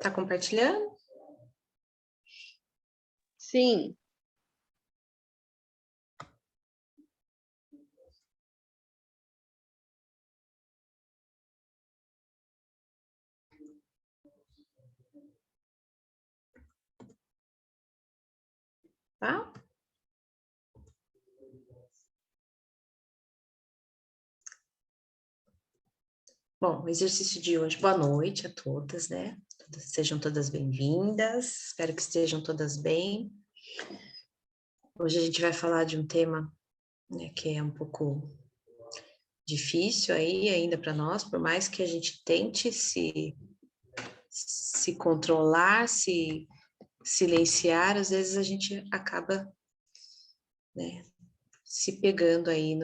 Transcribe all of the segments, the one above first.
está compartilhando? Sim. Tá? Bom, o exercício de hoje, boa noite a todas, né? Sejam todas bem-vindas, espero que estejam todas bem. Hoje a gente vai falar de um tema, né, que é um pouco difícil aí ainda para nós, por mais que a gente tente se controlar, se silenciar, às vezes a gente acaba, né, se pegando aí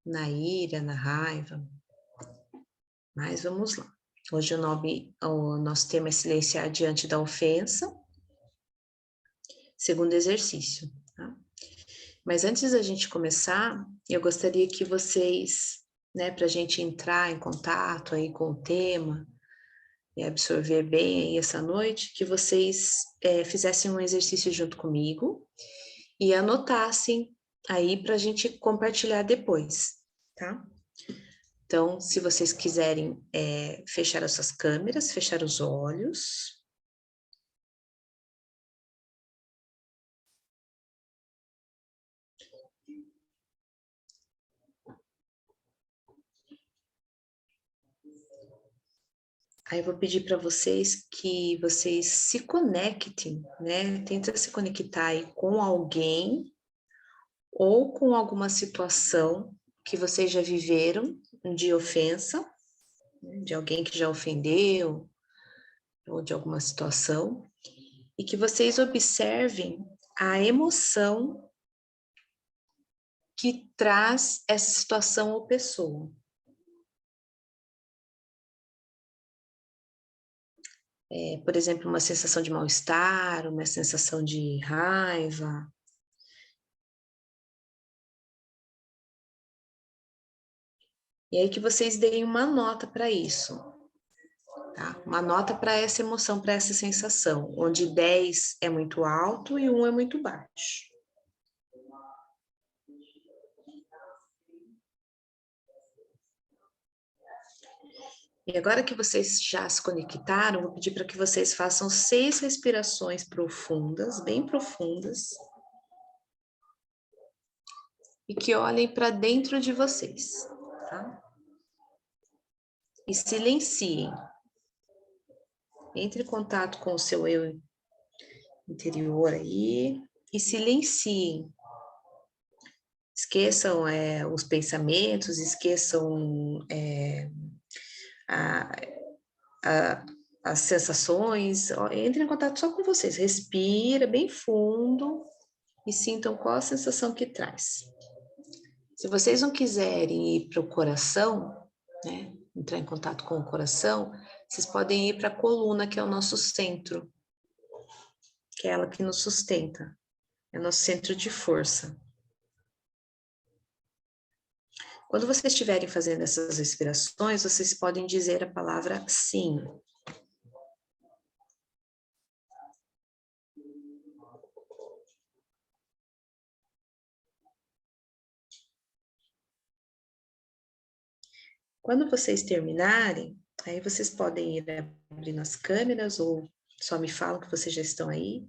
na ira, na raiva. Mas vamos lá. Hoje o nosso tema é silenciar diante da ofensa, segundo exercício, tá? Mas antes da gente começar, eu gostaria que vocês, né, para a gente entrar em contato aí com o tema e absorver bem aí essa noite, que vocês fizessem um exercício junto comigo e anotassem aí para a gente compartilhar depois, tá? Então, se vocês quiserem fechar as suas câmeras, fechar os olhos. Aí eu vou pedir para vocês que vocês se conectem, né? Tenta se conectar aí com alguém ou com alguma situação que vocês já viveram de ofensa, né? De alguém que já ofendeu, ou de alguma situação, e que vocês observem a emoção que traz essa situação ou pessoa. Por exemplo, uma sensação de mal-estar, uma sensação de raiva. E aí que vocês deem uma nota para isso, tá? Uma nota para essa emoção, para essa sensação, onde 10 é muito alto e 1 é muito baixo. E agora que vocês já se conectaram, vou pedir para que vocês façam 6 respirações profundas, bem profundas, e que olhem para dentro de vocês, tá? E silenciem. Entre em contato com o seu eu interior aí e silenciem. Esqueçam os pensamentos, esqueçam a, a, as sensações, entre em contato só com vocês, respira bem fundo e sintam qual a sensação que traz. Se vocês não quiserem ir para o coração, né, entrar em contato com o coração, vocês podem ir para a coluna, que é o nosso centro, que é ela que nos sustenta, é o nosso centro de força. Quando vocês estiverem fazendo essas respirações, vocês podem dizer a palavra sim. Quando vocês terminarem, aí vocês podem ir abrindo as câmeras ou só me falam que vocês já estão aí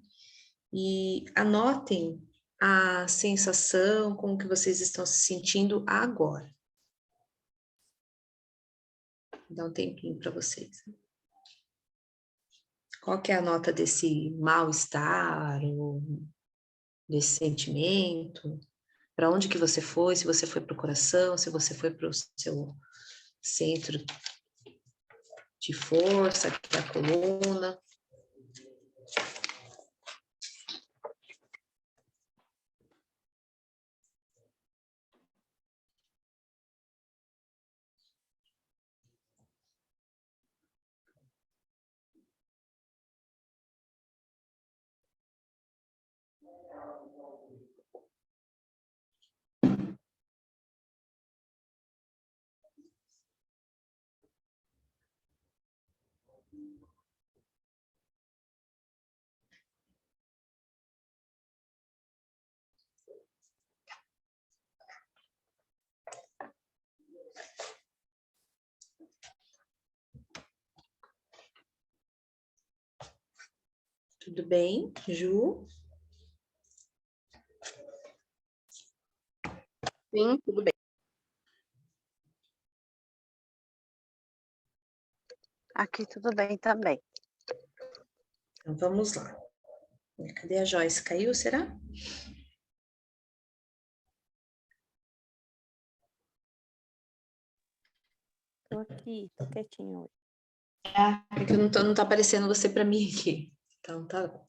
e anotem a sensação, como que vocês estão se sentindo agora. Dá um tempinho para vocês. Qual que é a nota desse mal-estar, ou desse sentimento? Para onde que você foi? Se você foi para o coração, se você foi para o seu centro de força, que é a coluna. Tudo bem, Ju? Sim, tudo bem. Aqui tudo bem também. Então vamos lá. Cadê a Joyce? Caiu, será? Tô aqui, tô quietinha hoje. É que não tá aparecendo você para mim aqui. Então tá bom.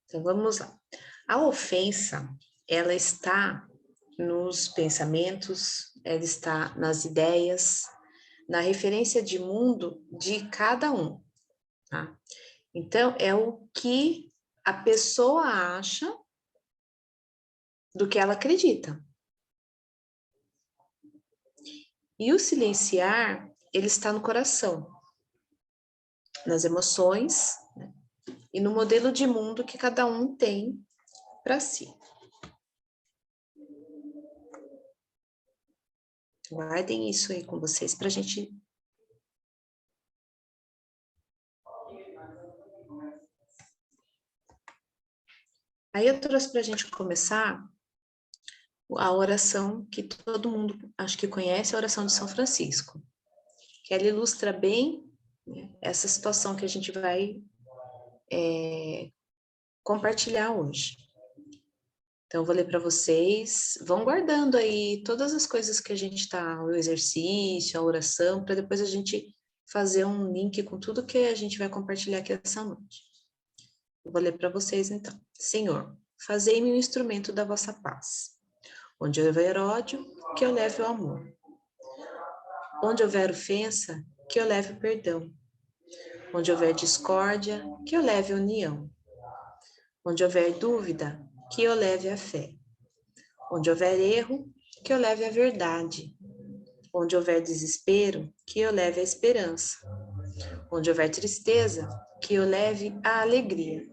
Então vamos lá. A ofensa, ela está nos pensamentos, ela está nas ideias, na referência de mundo de cada um, tá? Então, é o que a pessoa acha do que ela acredita. E o silenciar, ele está no coração, nas emoções, né? E no modelo de mundo que cada um tem para si. Guardem isso aí com vocês para a gente. Aí eu trouxe para a gente começar a oração que todo mundo acho que conhece, a oração de São Francisco, que ela ilustra bem, né, essa situação que a gente vai compartilhar hoje. Então, eu vou ler para vocês, vão guardando aí todas as coisas que a gente está, o exercício, a oração, para depois a gente fazer um link com tudo que a gente vai compartilhar aqui essa noite. Eu vou ler para vocês então. Senhor, fazei-me um instrumento da vossa paz. Onde houver ódio, que eu leve o amor. Onde houver ofensa, que eu leve o perdão. Onde houver discórdia, que eu leve a união. Onde houver dúvida, que eu leve a fé. Onde houver erro, que eu leve a verdade. Onde houver desespero, que eu leve a esperança. Onde houver tristeza, que eu leve a alegria.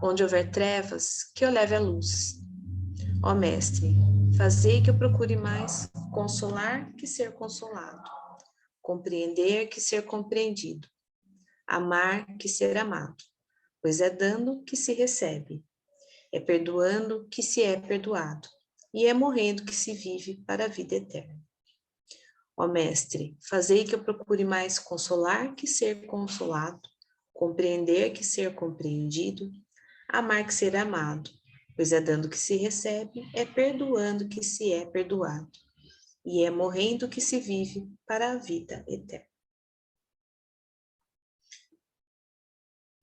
Onde houver trevas, que eu leve a luz. Ó Mestre, fazei que eu procure mais consolar que ser consolado, compreender que ser compreendido, amar que ser amado, pois é dando que se recebe, é perdoando que se é perdoado, e é morrendo que se vive para a vida eterna. Ó Mestre, fazei que eu procure mais consolar que ser consolado, compreender que ser compreendido, amar que ser amado, pois é dando que se recebe, é perdoando que se é perdoado, e é morrendo que se vive para a vida eterna.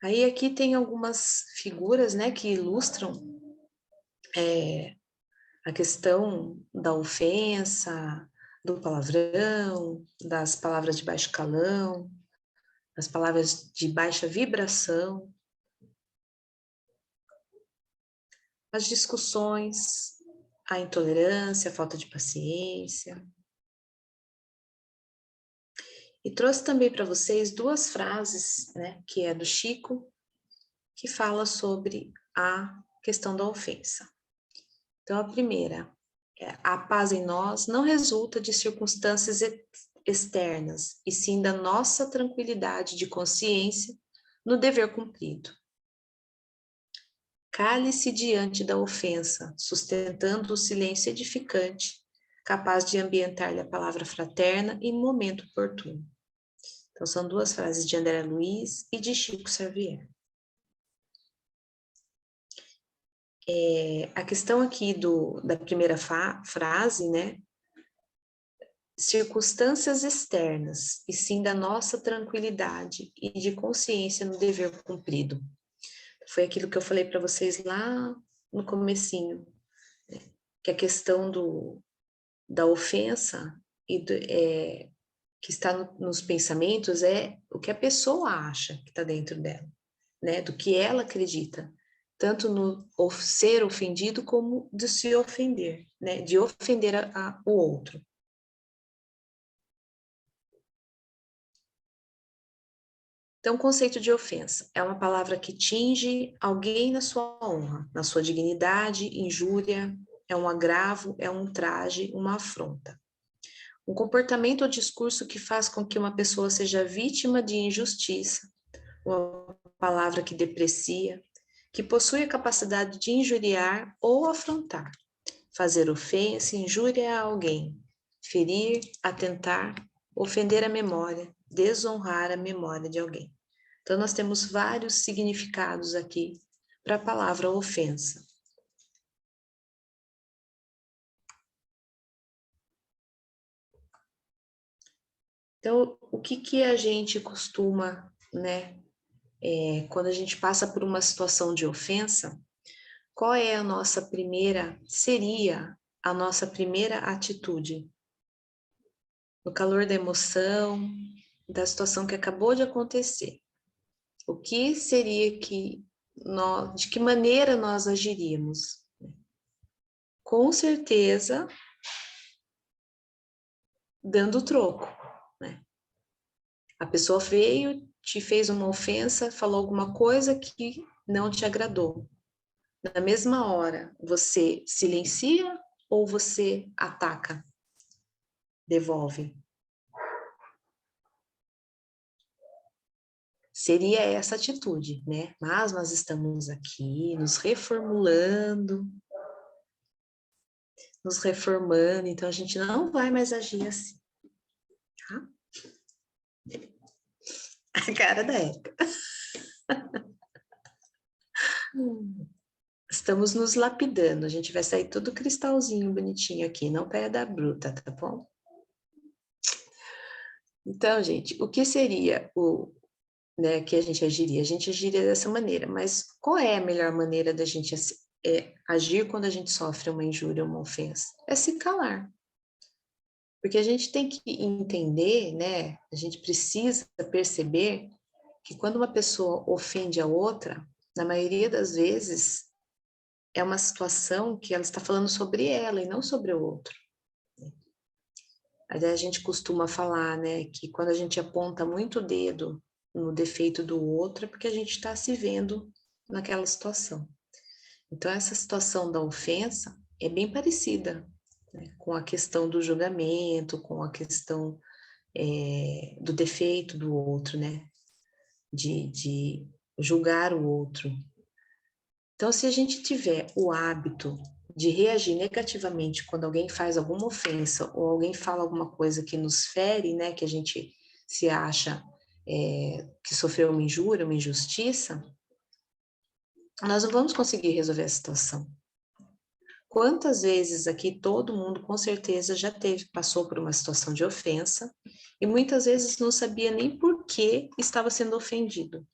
Aí aqui tem algumas figuras, né, que ilustram a questão da ofensa, do palavrão, das palavras de baixo calão, das palavras de baixa vibração, as discussões, a intolerância, a falta de paciência. E trouxe também para vocês duas frases, né, que é do Chico, que fala sobre a questão da ofensa. Então, a primeira, a paz em nós não resulta de circunstâncias externas, e sim da nossa tranquilidade de consciência no dever cumprido. Cale-se diante da ofensa, sustentando o silêncio edificante, capaz de ambientar-lhe a palavra fraterna em momento oportuno. Então, são duas frases de André Luiz e de Chico Xavier. A questão aqui da primeira frase, né? Circunstâncias externas, e sim da nossa tranquilidade e de consciência no dever cumprido. Foi aquilo que eu falei para vocês lá no comecinho, né? Que a questão da ofensa e que está nos pensamentos é o que a pessoa acha que está dentro dela, né? Do que ela acredita, tanto no ser ofendido como de se ofender, né? De ofender o outro. Então, o conceito de ofensa é uma palavra que tinge alguém na sua honra, na sua dignidade, injúria, é um agravo, é um ultraje, uma afronta. Um comportamento ou discurso que faz com que uma pessoa seja vítima de injustiça, uma palavra que deprecia, que possui a capacidade de injuriar ou afrontar, fazer ofensa, injúria a alguém, ferir, atentar, ofender a memória, desonrar a memória de alguém. Então, nós temos vários significados aqui para a palavra ofensa. Então, o que a gente costuma, né, quando a gente passa por uma situação de ofensa, qual é a nossa primeira, seria a nossa primeira atitude? No calor da emoção, da situação que acabou de acontecer. O que seria que nós, de que maneira nós agiríamos? Com certeza, dando troco, né? A pessoa veio, te fez uma ofensa, falou alguma coisa que não te agradou. Na mesma hora, você silencia ou você ataca? Devolve. Seria essa atitude, né? Mas nós estamos aqui nos reformando, então a gente não vai mais agir assim, tá? A cara da Érica. Estamos nos lapidando, a gente vai sair tudo cristalzinho bonitinho aqui, não pedra bruta, tá bom? Então, gente, o que seria né, que a gente agiria? A gente agiria dessa maneira, mas qual é a melhor maneira da gente agir quando a gente sofre uma injúria, uma ofensa? É se calar. Porque a gente tem que entender, né, a gente precisa perceber que quando uma pessoa ofende a outra, na maioria das vezes, é uma situação que ela está falando sobre ela e não sobre o outro. Aí a gente costuma falar, né, que quando a gente aponta muito o dedo no defeito do outro, é porque a gente está se vendo naquela situação. Então, essa situação da ofensa é bem parecida, né, com a questão do julgamento, com a questão do defeito do outro, né, de julgar o outro. Então, se a gente tiver o hábito de reagir negativamente quando alguém faz alguma ofensa ou alguém fala alguma coisa que nos fere, né, que a gente se acha que sofreu uma injúria, uma injustiça, nós não vamos conseguir resolver a situação. Quantas vezes aqui todo mundo com certeza já passou por uma situação de ofensa e muitas vezes não sabia nem por que estava sendo ofendido,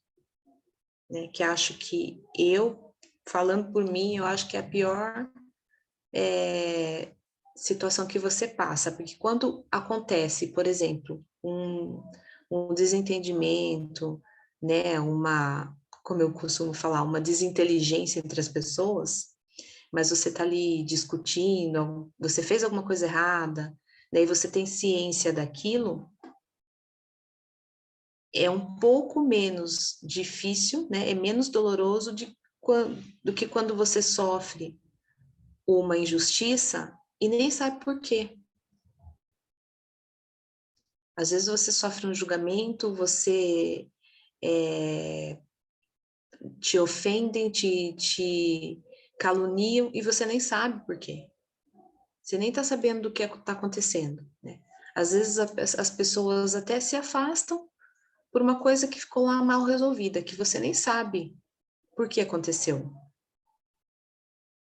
né? Que acho que falando por mim, eu acho que é a pior situação que você passa, porque quando acontece, por exemplo, um desentendimento, né, como eu costumo falar, uma desinteligência entre as pessoas, mas você está ali discutindo, você fez alguma coisa errada, daí você tem ciência daquilo, é um pouco menos difícil, né, é menos doloroso do que quando você sofre uma injustiça e nem sabe por quê. Às vezes você sofre um julgamento, você te ofendem, te caluniam e você nem sabe por quê. Você nem está sabendo do que está acontecendo, né? Às vezes as pessoas até se afastam por uma coisa que ficou lá mal resolvida, que você nem sabe por que aconteceu.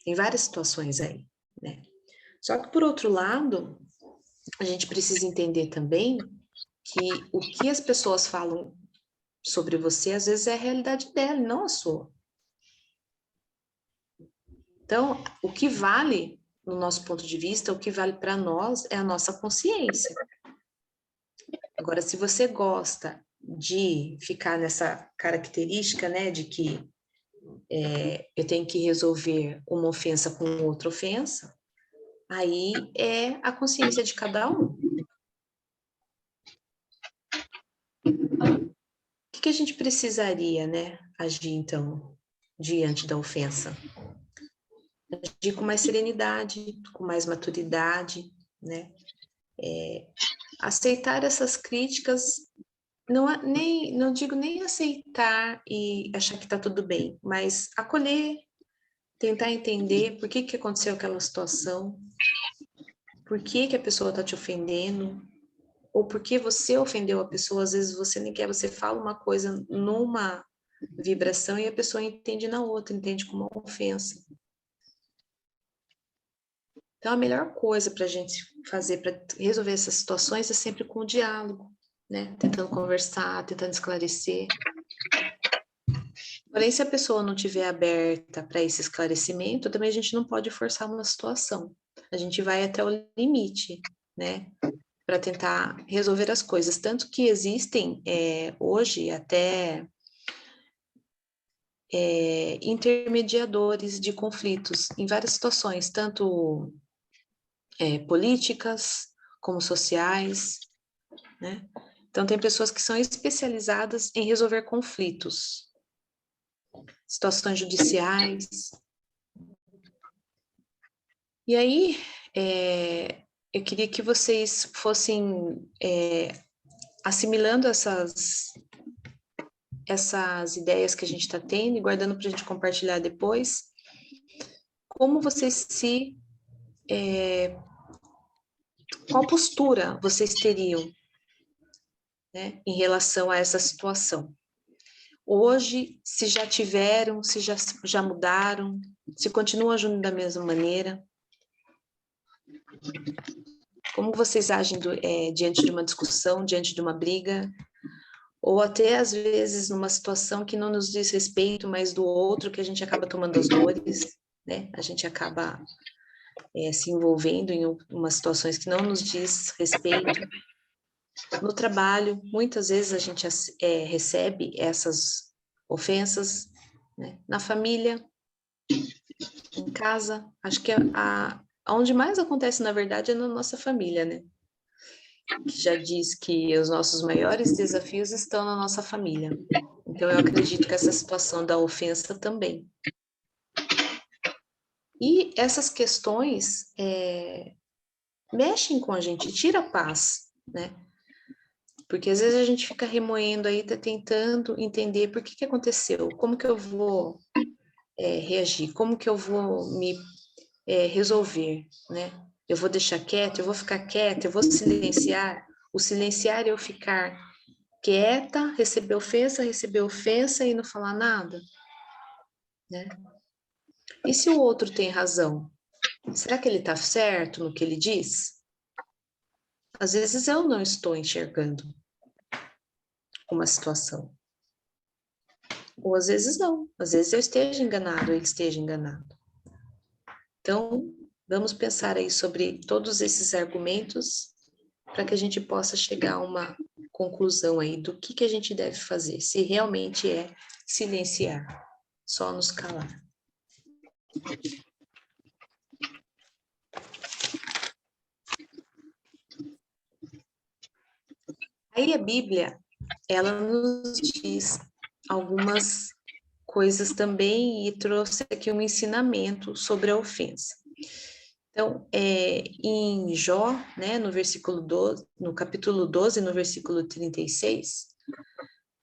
Tem várias situações aí, né? Só que, por outro lado, a gente precisa entender também que o que as pessoas falam sobre você, às vezes é a realidade dela, não a sua. Então, o que vale, no nosso ponto de vista, o que vale para nós é a nossa consciência. Agora, se você gosta de ficar nessa característica, né, de que eu tenho que resolver uma ofensa com outra ofensa, aí é a consciência de cada um. O que a gente precisaria, né, agir, então, diante da ofensa? agir com mais serenidade, com mais maturidade, né? Aceitar essas críticas, não digo nem aceitar e achar que está tudo bem, mas acolher, tentar entender por que aconteceu aquela situação, por que a pessoa está te ofendendo, ou por que você ofendeu a pessoa. Às vezes você nem quer, você fala uma coisa numa vibração e a pessoa entende na outra, entende como uma ofensa. Então, a melhor coisa para a gente fazer para resolver essas situações é sempre com o diálogo, né? Tentando conversar, tentando esclarecer. Porém, se a pessoa não estiver aberta para esse esclarecimento, também a gente não pode forçar uma situação. A gente vai até o limite, né? Para tentar resolver as coisas. Tanto que existem hoje até intermediadores de conflitos em várias situações, tanto políticas como sociais, né? Então, tem pessoas que são especializadas em resolver conflitos, situações judiciais. E aí, eu queria que vocês fossem assimilando essas ideias que a gente está tendo e guardando para a gente compartilhar depois. Como vocês qual postura vocês teriam, né, em relação a essa situação? Hoje, se já tiveram, se já mudaram, se continuam agindo da mesma maneira? Como vocês agem diante de uma discussão, diante de uma briga? Ou até, às vezes, numa situação que não nos diz respeito, mas do outro, que a gente acaba tomando as dores, né? A gente acaba se envolvendo em umas situações que não nos diz respeito. No trabalho, muitas vezes a gente recebe essas ofensas, né? Na família, em casa. Acho que onde mais acontece, na verdade, é na nossa família, né? Que já diz que os nossos maiores desafios estão na nossa família. Então, eu acredito que essa situação da ofensa também. E essas questões mexem com a gente, tira a paz, né? Porque às vezes a gente fica remoendo aí, tá tentando entender por que aconteceu, como que eu vou reagir, como que eu vou me resolver, né? Eu vou deixar quieto, eu vou ficar quieta, eu vou silenciar. O silenciar é eu ficar quieta, receber ofensa e não falar nada, né? E se o outro tem razão? Será que ele está certo no que ele diz? Às vezes eu não estou enxergando uma situação. Ou às vezes não. Às vezes eu esteja enganado, ou ele esteja enganado. Então, vamos pensar aí sobre todos esses argumentos para que a gente possa chegar a uma conclusão aí do que a gente deve fazer, se realmente é silenciar, só nos calar. Aí a Bíblia, ela nos diz algumas coisas também e trouxe aqui um ensinamento sobre a ofensa. Então, em Jó, né, no versículo 12, no capítulo 12, no versículo 36,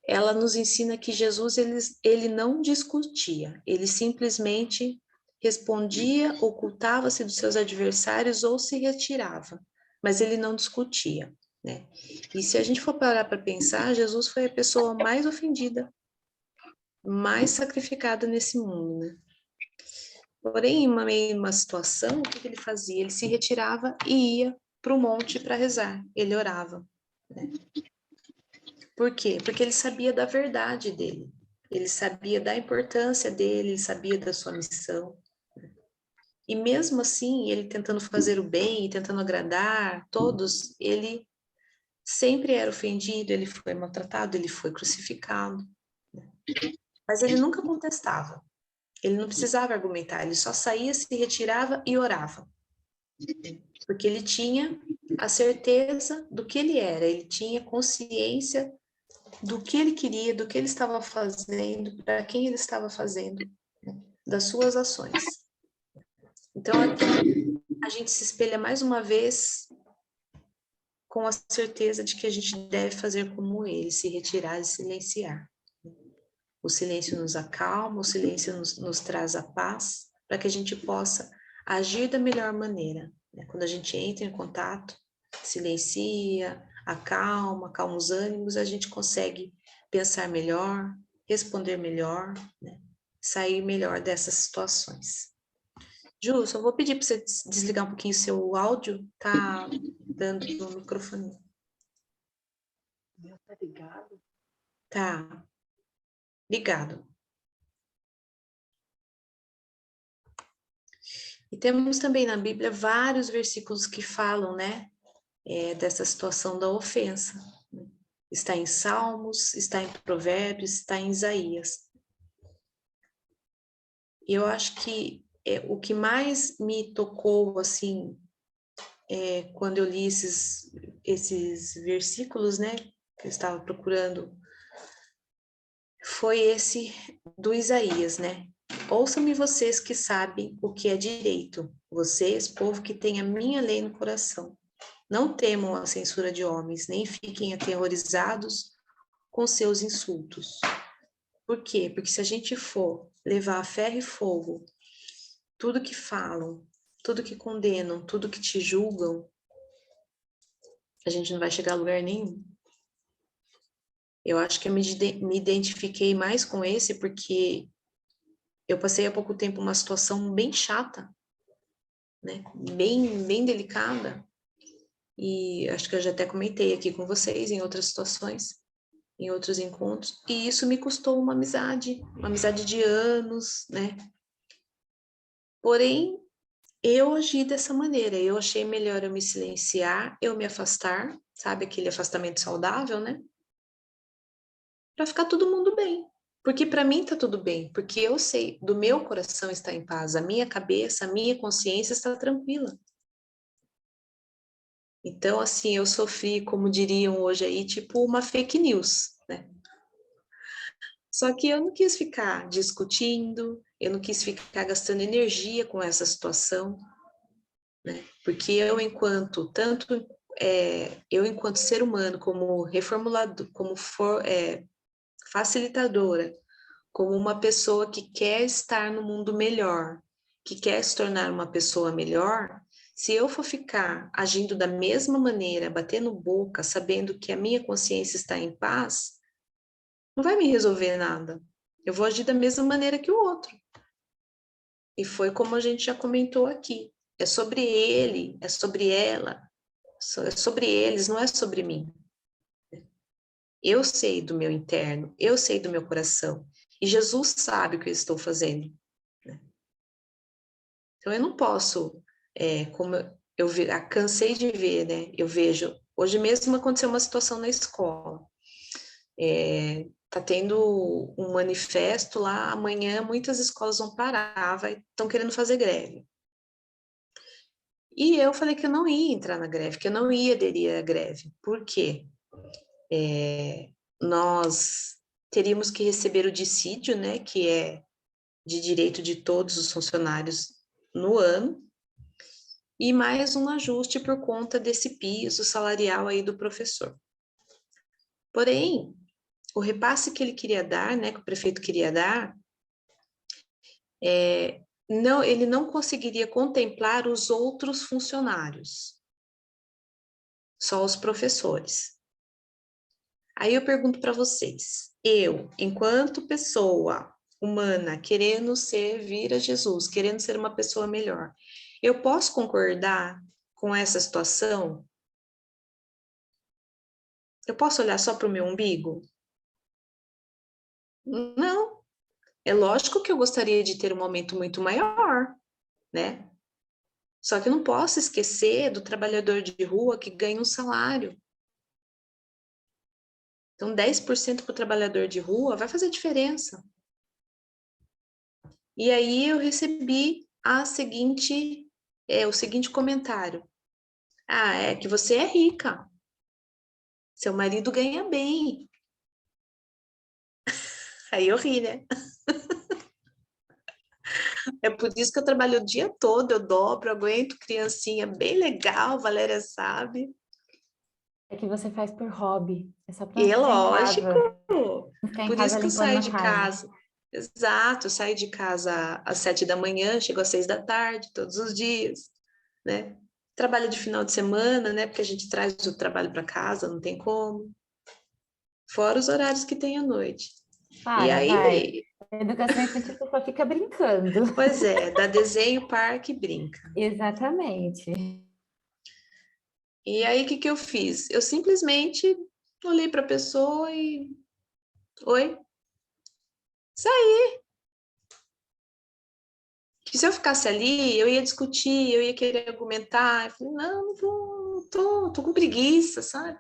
ela nos ensina que Jesus, ele não discutia, ele simplesmente respondia, ocultava-se dos seus adversários ou se retirava, mas ele não discutia, né? E se a gente for parar para pensar, Jesus foi a pessoa mais ofendida, mais sacrificada nesse mundo, né? Porém, em uma situação, o que ele fazia? Ele se retirava e ia para o monte para rezar, ele orava, né? Por quê? Porque ele sabia da verdade dele, ele sabia da importância dele, ele sabia da sua missão. E mesmo assim, ele tentando fazer o bem, tentando agradar todos, ele sempre era ofendido, ele foi maltratado, ele foi crucificado. Mas ele nunca contestava, ele não precisava argumentar, ele só saía, se retirava e orava. Porque ele tinha a certeza do que ele era, ele tinha consciência do que ele queria, do que ele estava fazendo, para quem ele estava fazendo, né? Das suas ações. Então, aqui a gente se espelha mais uma vez com a certeza de que a gente deve fazer como ele, se retirar e silenciar. O silêncio nos acalma, o silêncio nos traz a paz, para que a gente possa agir da melhor maneira. Né? Quando a gente entra em contato, silencia, acalma os ânimos, a gente consegue pensar melhor, responder melhor, né? Sair melhor dessas situações. Ju, só vou pedir para você desligar um pouquinho o seu áudio, tá dando no microfone. Meu tá ligado? Tá, ligado. E temos também na Bíblia vários versículos que falam, né, dessa situação da ofensa. Está em Salmos, está em Provérbios, está em Isaías. E eu acho que o que mais me tocou, assim, quando eu li esses versículos, né, que eu estava procurando, foi esse do Isaías, né? Ouçam-me vocês que sabem o que é direito, vocês, povo que tem a minha lei no coração. Não temam a censura de homens, nem fiquem aterrorizados com seus insultos. Por quê? Porque se a gente for levar a ferro e fogo tudo que falam, tudo que condenam, tudo que te julgam, a gente não vai chegar a lugar nenhum. Eu acho que eu me identifiquei mais com esse porque eu passei há pouco tempo uma situação bem chata, né? Bem delicada. E acho que eu já até comentei aqui com vocês em outras situações, em outros encontros. E isso me custou uma amizade de anos, né? Porém, eu agi dessa maneira. Eu achei melhor eu me silenciar, eu me afastar, sabe? Aquele afastamento saudável, né? Para ficar todo mundo bem. Porque para mim tá tudo bem, porque eu sei, do meu coração está em paz, a minha cabeça, a minha consciência está tranquila. Então, assim, eu sofri, como diriam hoje aí, tipo uma fake news, né? Só que eu não quis ficar discutindo, eu não quis ficar gastando energia com essa situação, né? Porque eu, enquanto ser humano, como reformulador, facilitadora, como uma pessoa que quer estar no mundo melhor, que quer se tornar uma pessoa melhor, se eu for ficar agindo da mesma maneira, batendo boca, sabendo que a minha consciência está em paz, não vai me resolver nada. Eu vou agir da mesma maneira que o outro. E foi como a gente já comentou aqui. É sobre ele, é sobre ela, é sobre eles, não é sobre mim. Eu sei do meu interno, eu sei do meu coração. E Jesus sabe o que eu estou fazendo. Então, eu não posso, como cansei de ver, né? Eu vejo, hoje mesmo aconteceu uma situação na escola. Tá tendo um manifesto lá, amanhã muitas escolas vão parar, estão querendo fazer greve. E eu falei que eu não ia entrar na greve, que eu não ia aderir à greve. Por quê? Nós teríamos que receber o dissídio, né, que é de direito de todos os funcionários no ano, e mais um ajuste por conta desse piso salarial aí do professor. Porém, o repasse que ele queria dar, né, que o prefeito queria dar, não, ele não conseguiria contemplar os outros funcionários, só os professores. Aí eu pergunto para vocês, eu, enquanto pessoa humana, querendo servir a Jesus, querendo ser uma pessoa melhor, eu posso concordar com essa situação? Eu posso olhar só para o meu umbigo? Não. É lógico que eu gostaria de ter um aumento muito maior, né? Só que eu não posso esquecer do trabalhador de rua que ganha um salário. Então, 10% para o trabalhador de rua vai fazer diferença. E aí eu recebi o seguinte comentário. Ah, é que você é rica. Seu marido ganha bem. Aí eu ri, né? É por isso que eu trabalho o dia todo, eu dobro, aguento criancinha bem legal, Valéria sabe. É que você faz por hobby. É só pra E não é ficar em lógico, casa. Não ficar em por isso casa que eu limpando saio de maquiagem. casa. Exato, eu saio de casa às 7 da manhã, chego às 6 da tarde, todos os dias, né? Trabalho de final de semana, né? Porque a gente traz o trabalho para casa, não tem como. Fora os horários que tem à noite. E Para, vai. aí, Educação infantil você só fica brincando. pois é, dá desenho, parque, brinca. Exatamente. E aí, o que que eu fiz? Eu simplesmente olhei para a pessoa e... Oi? Sai! Que se eu ficasse ali, eu ia discutir, eu ia querer argumentar. Eu falei, não, não vou, não tô com preguiça, sabe?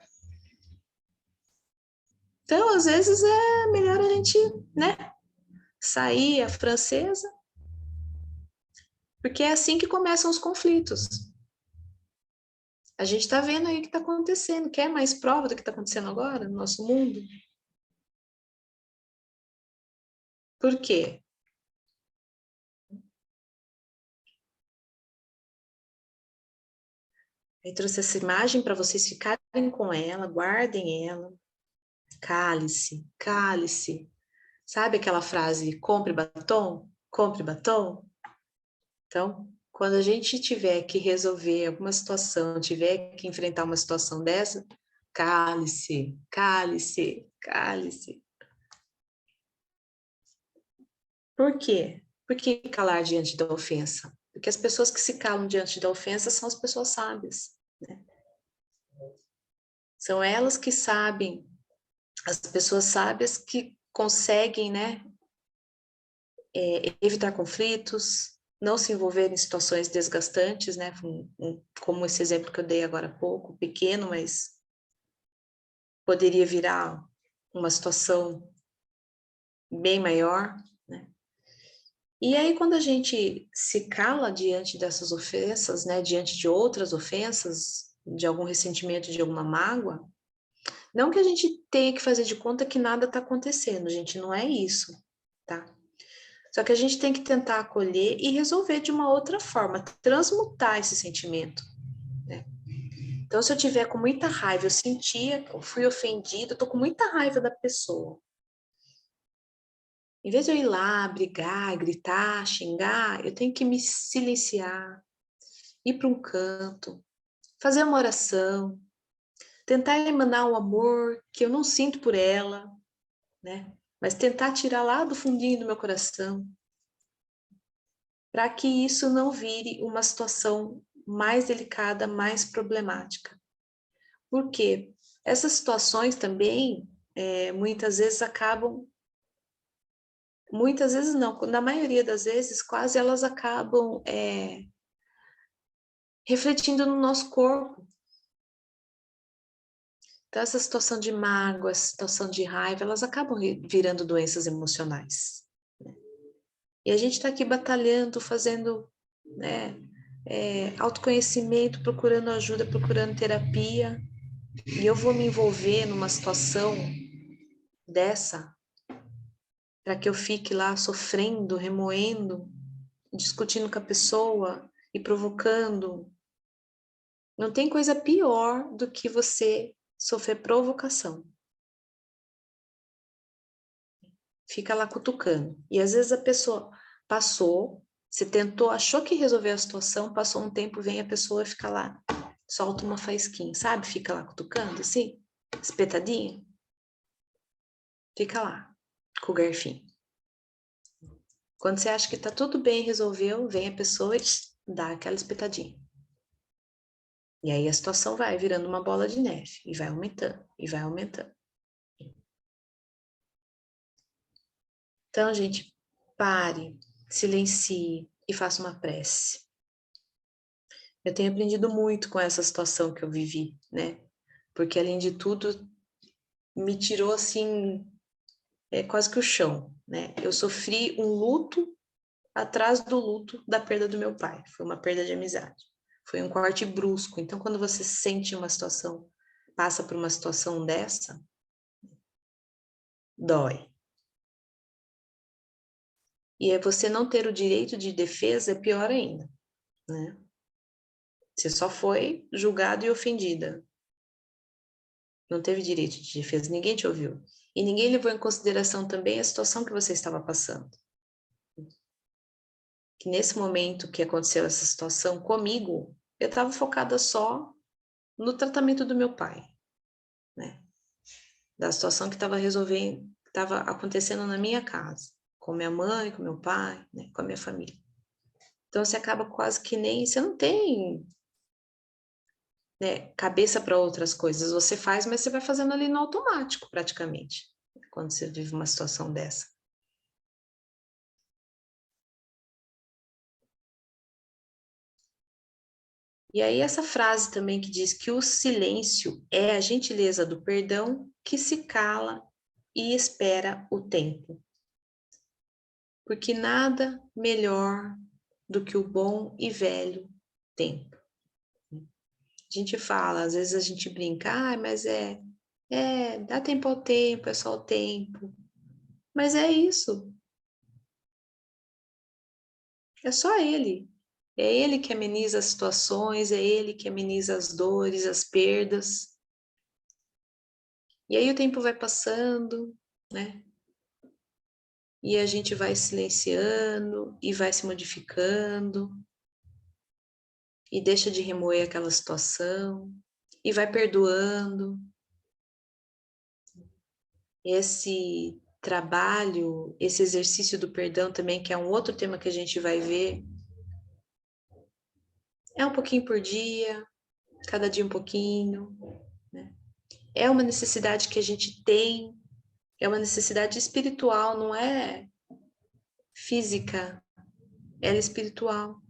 Então, às vezes, é melhor a gente, né, sair a francesa, porque é assim que começam os conflitos. A gente está vendo aí o que está acontecendo. Quer mais prova do que está acontecendo agora no nosso mundo? Por quê? Eu trouxe essa imagem para vocês ficarem com ela, guardem ela. Cale-se, cale-se. Sabe aquela frase, compre batom? Compre batom? Então, quando a gente tiver que resolver alguma situação, tiver que enfrentar uma situação dessa, cale-se, cale-se, cale-se. Por quê? Por que calar diante da ofensa? Porque as pessoas que se calam diante da ofensa são as pessoas sábias, né? São elas que sabem, as pessoas sábias que conseguem, né, evitar conflitos, não se envolver em situações desgastantes, né, como esse exemplo que eu dei agora há pouco, pequeno, mas poderia virar uma situação bem maior, né? E aí, quando a gente se cala diante dessas ofensas, né, diante de outras ofensas, de algum ressentimento, de alguma mágoa, não que a gente tenha que fazer de conta que nada está acontecendo, gente, não é isso, tá? Só que a gente tem que tentar acolher e resolver de uma outra forma, transmutar esse sentimento, né? Então, se eu tiver com muita raiva, eu sentia, eu fui ofendida, eu tô com muita raiva da pessoa. Em vez de eu ir lá, brigar, gritar, xingar, eu tenho que me silenciar, ir para um canto, fazer uma oração, tentar emanar um amor que eu não sinto por ela, né? Mas tentar tirar lá do fundinho do meu coração, para que isso não vire uma situação mais delicada, mais problemática. Por quê? Essas situações também, muitas vezes acabam, muitas vezes não, na maioria das vezes, quase elas acabam refletindo no nosso corpo. Então, essa situação de mágoa, essa situação de raiva, elas acabam virando doenças emocionais, né? E a gente está aqui batalhando, fazendo, né, autoconhecimento, procurando ajuda, procurando terapia, e eu vou me envolver numa situação dessa, para que eu fique lá sofrendo, remoendo, discutindo com a pessoa e provocando. Não tem coisa pior do que você sofrer provocação. Fica lá cutucando. E às vezes a pessoa passou, você tentou, achou que resolveu a situação, passou um tempo, vem a pessoa e fica lá, solta uma faísquinha, sabe? Fica lá cutucando, assim, espetadinho. Fica lá, com o garfinho. Quando você acha que tá tudo bem, resolveu, vem a pessoa e dá aquela espetadinha. E aí a situação vai virando uma bola de neve, e vai aumentando, e vai aumentando. Então, gente, pare, silencie e faça uma prece. Eu tenho aprendido muito com essa situação que eu vivi, né? Porque, além de tudo, me tirou, assim, quase que o chão, né? Eu sofri um luto atrás do luto da perda do meu pai. Foi uma perda de amizade. Foi um corte brusco. Então, quando você sente uma situação, passa por uma situação dessa, dói. E você não ter o direito de defesa é pior ainda, né? Você só foi julgado e ofendida. Não teve direito de defesa, ninguém te ouviu. E ninguém levou em consideração também a situação que você estava passando. Que nesse momento que aconteceu essa situação comigo, eu estava focada só no tratamento do meu pai, né? Da situação que estava resolvendo, que estava acontecendo na minha casa, com minha mãe, com meu pai, né? Com a minha família. Então você acaba quase que nem, você não tem, né, cabeça para outras coisas. Você faz, mas você vai fazendo ali no automático, praticamente, quando você vive uma situação dessa. E aí essa frase também que diz que o silêncio é a gentileza do perdão que se cala e espera o tempo. Porque nada melhor do que o bom e velho tempo. A gente fala, às vezes a gente brinca, mas dá tempo ao tempo, é só o tempo. Mas é isso. É só ele. É ele que ameniza as situações, é ele que ameniza as dores, as perdas. E aí o tempo vai passando, né? E a gente vai silenciando e vai se modificando e deixa de remoer aquela situação e vai perdoando. Esse trabalho, esse exercício do perdão também, que é um outro tema que a gente vai ver, é um pouquinho por dia, cada dia um pouquinho, né? É uma necessidade que a gente tem, é uma necessidade espiritual, não é física, ela é espiritual.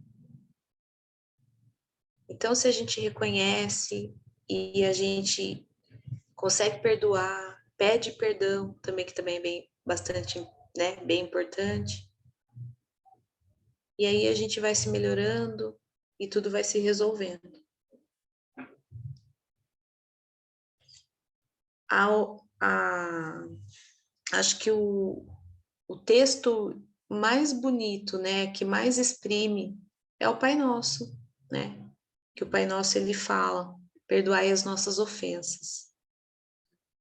Então, se a gente reconhece e a gente consegue perdoar, pede perdão também, que também é bem, bastante, né, bem importante. E aí a gente vai se melhorando e tudo vai se resolvendo. Acho que o texto mais bonito, né, que mais exprime é o Pai Nosso, né? Que o Pai Nosso ele fala: perdoai as nossas ofensas,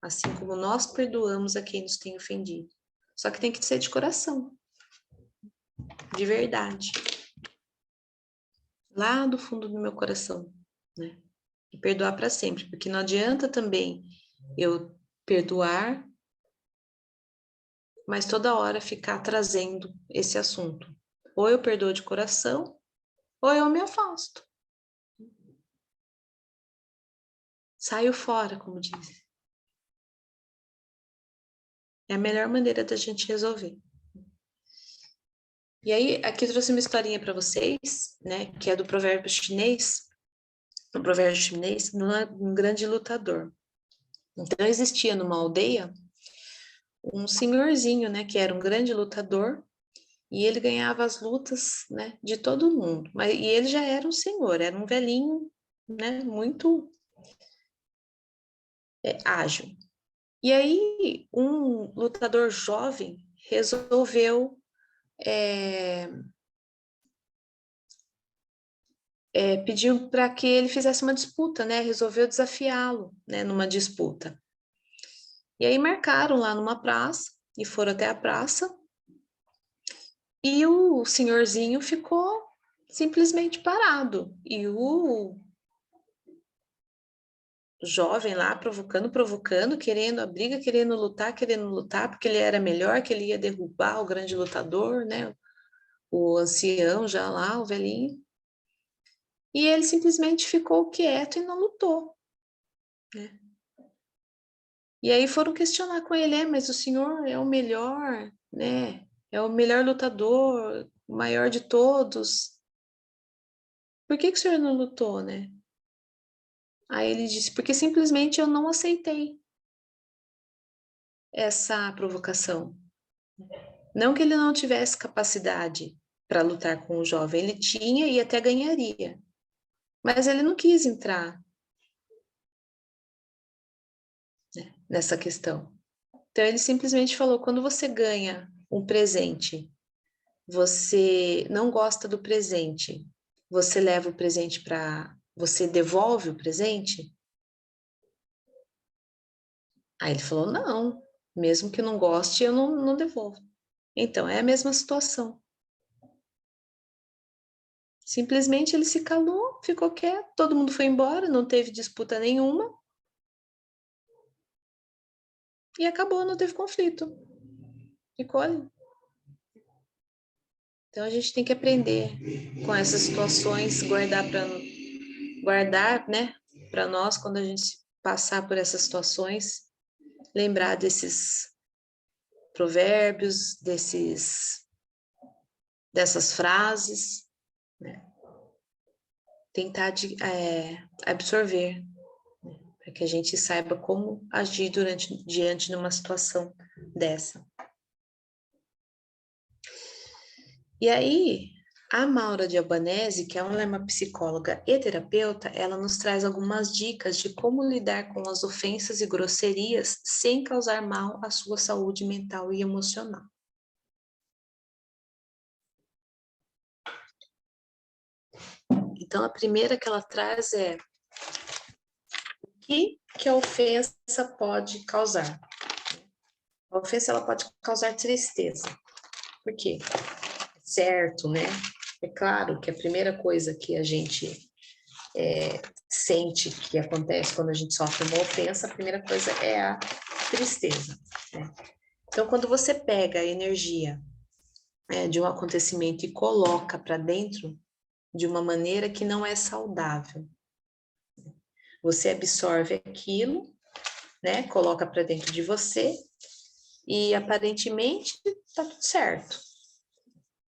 assim como nós perdoamos a quem nos tem ofendido. Só que tem que ser de coração, de verdade, lá do fundo do meu coração, né? E perdoar para sempre, porque não adianta também eu perdoar, mas toda hora ficar trazendo esse assunto. Ou eu perdoo de coração, ou eu me afasto. Saio fora, como diz. É a melhor maneira da gente resolver. E aí, aqui eu trouxe uma historinha para vocês, né, que é do provérbio chinês, um grande lutador. Então, existia numa aldeia um senhorzinho, né, que era um grande lutador, e ele ganhava as lutas, né, de todo mundo. E ele já era um senhor, era um velhinho, né, muito ágil. E aí, um lutador jovem resolveu pediu para que ele fizesse uma disputa, né? Resolveu desafiá-lo, né? Numa disputa. E aí marcaram lá numa praça e foram até a praça. E o senhorzinho ficou simplesmente parado. E o jovem lá provocando, querendo a briga, querendo lutar, porque ele era melhor, que ele ia derrubar o grande lutador, né? O ancião já lá, o velhinho. E ele simplesmente ficou quieto e não lutou, né? E aí foram questionar com ele, mas o senhor é o melhor, né? É o melhor lutador, o maior de todos. Por que o senhor não lutou, né? Aí ele disse, porque simplesmente eu não aceitei essa provocação. Não que ele não tivesse capacidade para lutar com o jovem, ele tinha e até ganharia. Mas ele não quis entrar, né, nessa questão. Então ele simplesmente falou, quando você ganha um presente você não gosta do presente, você leva o presente para... Você devolve o presente? Aí ele falou, não, mesmo que não goste, eu não devolvo. Então, é a mesma situação. Simplesmente ele se calou, ficou quieto, todo mundo foi embora, não teve disputa nenhuma. E acabou, não teve conflito. Ficou ali. Então a gente tem que aprender com essas situações, guardar, né, para nós quando a gente passar por essas situações, lembrar desses provérbios, dessas frases, né? Tentar absorver, né? Para que a gente saiba como agir diante de uma situação dessa. E aí, a Maura de Albanese, que ela é uma psicóloga e terapeuta, ela nos traz algumas dicas de como lidar com as ofensas e grosserias sem causar mal à sua saúde mental e emocional. Então, a primeira que ela traz é o que a ofensa pode causar. A ofensa ela pode causar tristeza. Por quê? Certo, né? É claro que a primeira coisa que a gente sente que acontece quando a gente sofre uma ofensa, a primeira coisa é a tristeza, né? Então, quando você pega a energia de um acontecimento e coloca para dentro de uma maneira que não é saudável, você absorve aquilo, né? Coloca para dentro de você e aparentemente tá tudo certo,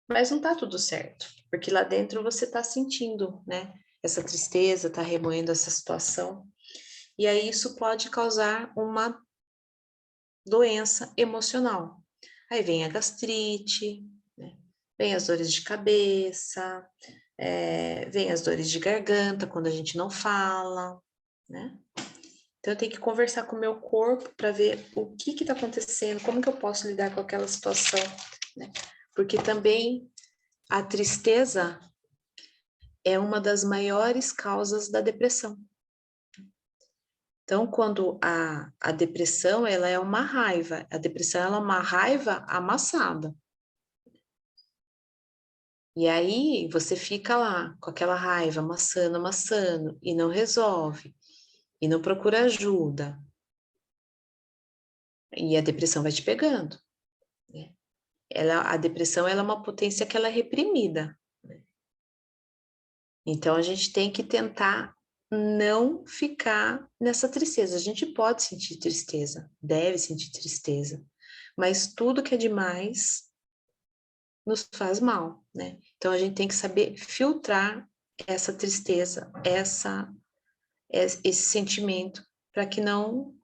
mas não tá tudo certo, porque lá dentro você tá sentindo, né? Essa tristeza, tá remoendo essa situação. E aí isso pode causar uma doença emocional. Aí vem a gastrite, né? Vem as dores de cabeça, vem as dores de garganta quando a gente não fala, né? Então eu tenho que conversar com o meu corpo para ver o que está acontecendo, como que eu posso lidar com aquela situação, né? Porque também a tristeza é uma das maiores causas da depressão. Então, quando a depressão, ela é uma raiva, a depressão ela é uma raiva amassada. E aí, você fica lá, com aquela raiva, amassando, e não resolve, e não procura ajuda. E a depressão vai te pegando, né? A depressão, ela é uma potência que ela é reprimida, né? Então, a gente tem que tentar não ficar nessa tristeza. A gente pode sentir tristeza, deve sentir tristeza, mas tudo que é demais nos faz mal, né? Então a gente tem que saber filtrar essa tristeza, esse sentimento, para que não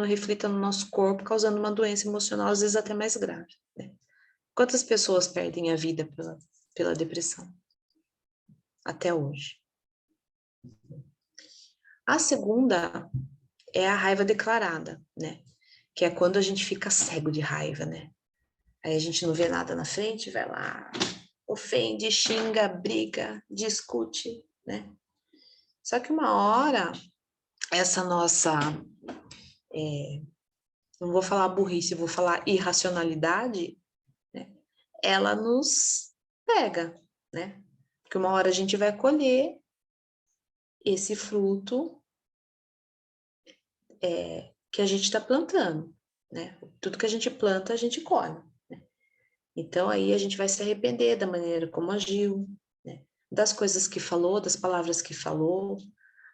reflita no nosso corpo, causando uma doença emocional, às vezes até mais grave, né? Quantas pessoas perdem a vida pela depressão? Até hoje. A segunda é a raiva declarada, né? Que é quando a gente fica cego de raiva, né? Aí a gente não vê nada na frente, vai lá, ofende, xinga, briga, discute, né? Só que uma hora, essa nossa, não vou falar burrice, vou falar irracionalidade, né? Ela nos pega, né? Porque uma hora a gente vai colher esse fruto que a gente está plantando, né? Tudo que a gente planta, a gente colhe. Então, aí a gente vai se arrepender da maneira como agiu, né? Das coisas que falou, das palavras que falou.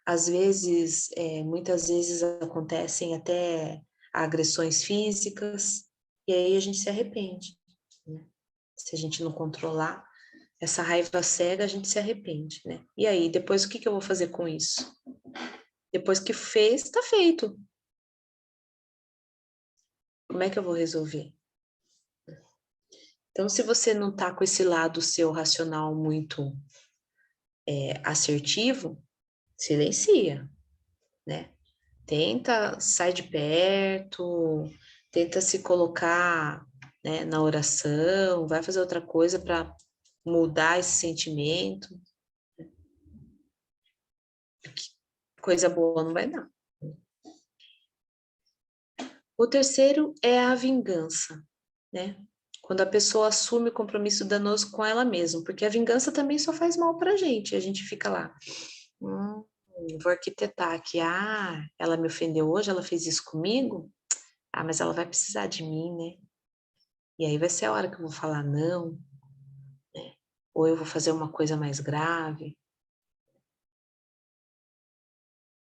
Às vezes, muitas vezes acontecem até agressões físicas, e aí a gente se arrepende, né? Se a gente não controlar essa raiva cega, a gente se arrepende, né? E aí, depois o que eu vou fazer com isso? Depois que fez, está feito. Como é que eu vou resolver? Então, se você não está com esse lado seu racional muito assertivo, silencia, né? Tenta sair de perto, tenta se colocar né, na oração, vai fazer outra coisa para mudar esse sentimento. Coisa boa não vai dar. O terceiro é a vingança, né? Quando a pessoa assume o compromisso danoso com ela mesma, porque a vingança também só faz mal pra gente, a gente fica lá, vou arquitetar aqui, ela me ofendeu hoje, ela fez isso comigo, mas ela vai precisar de mim, né? E aí vai ser a hora que eu vou falar não, né? Ou eu vou fazer uma coisa mais grave.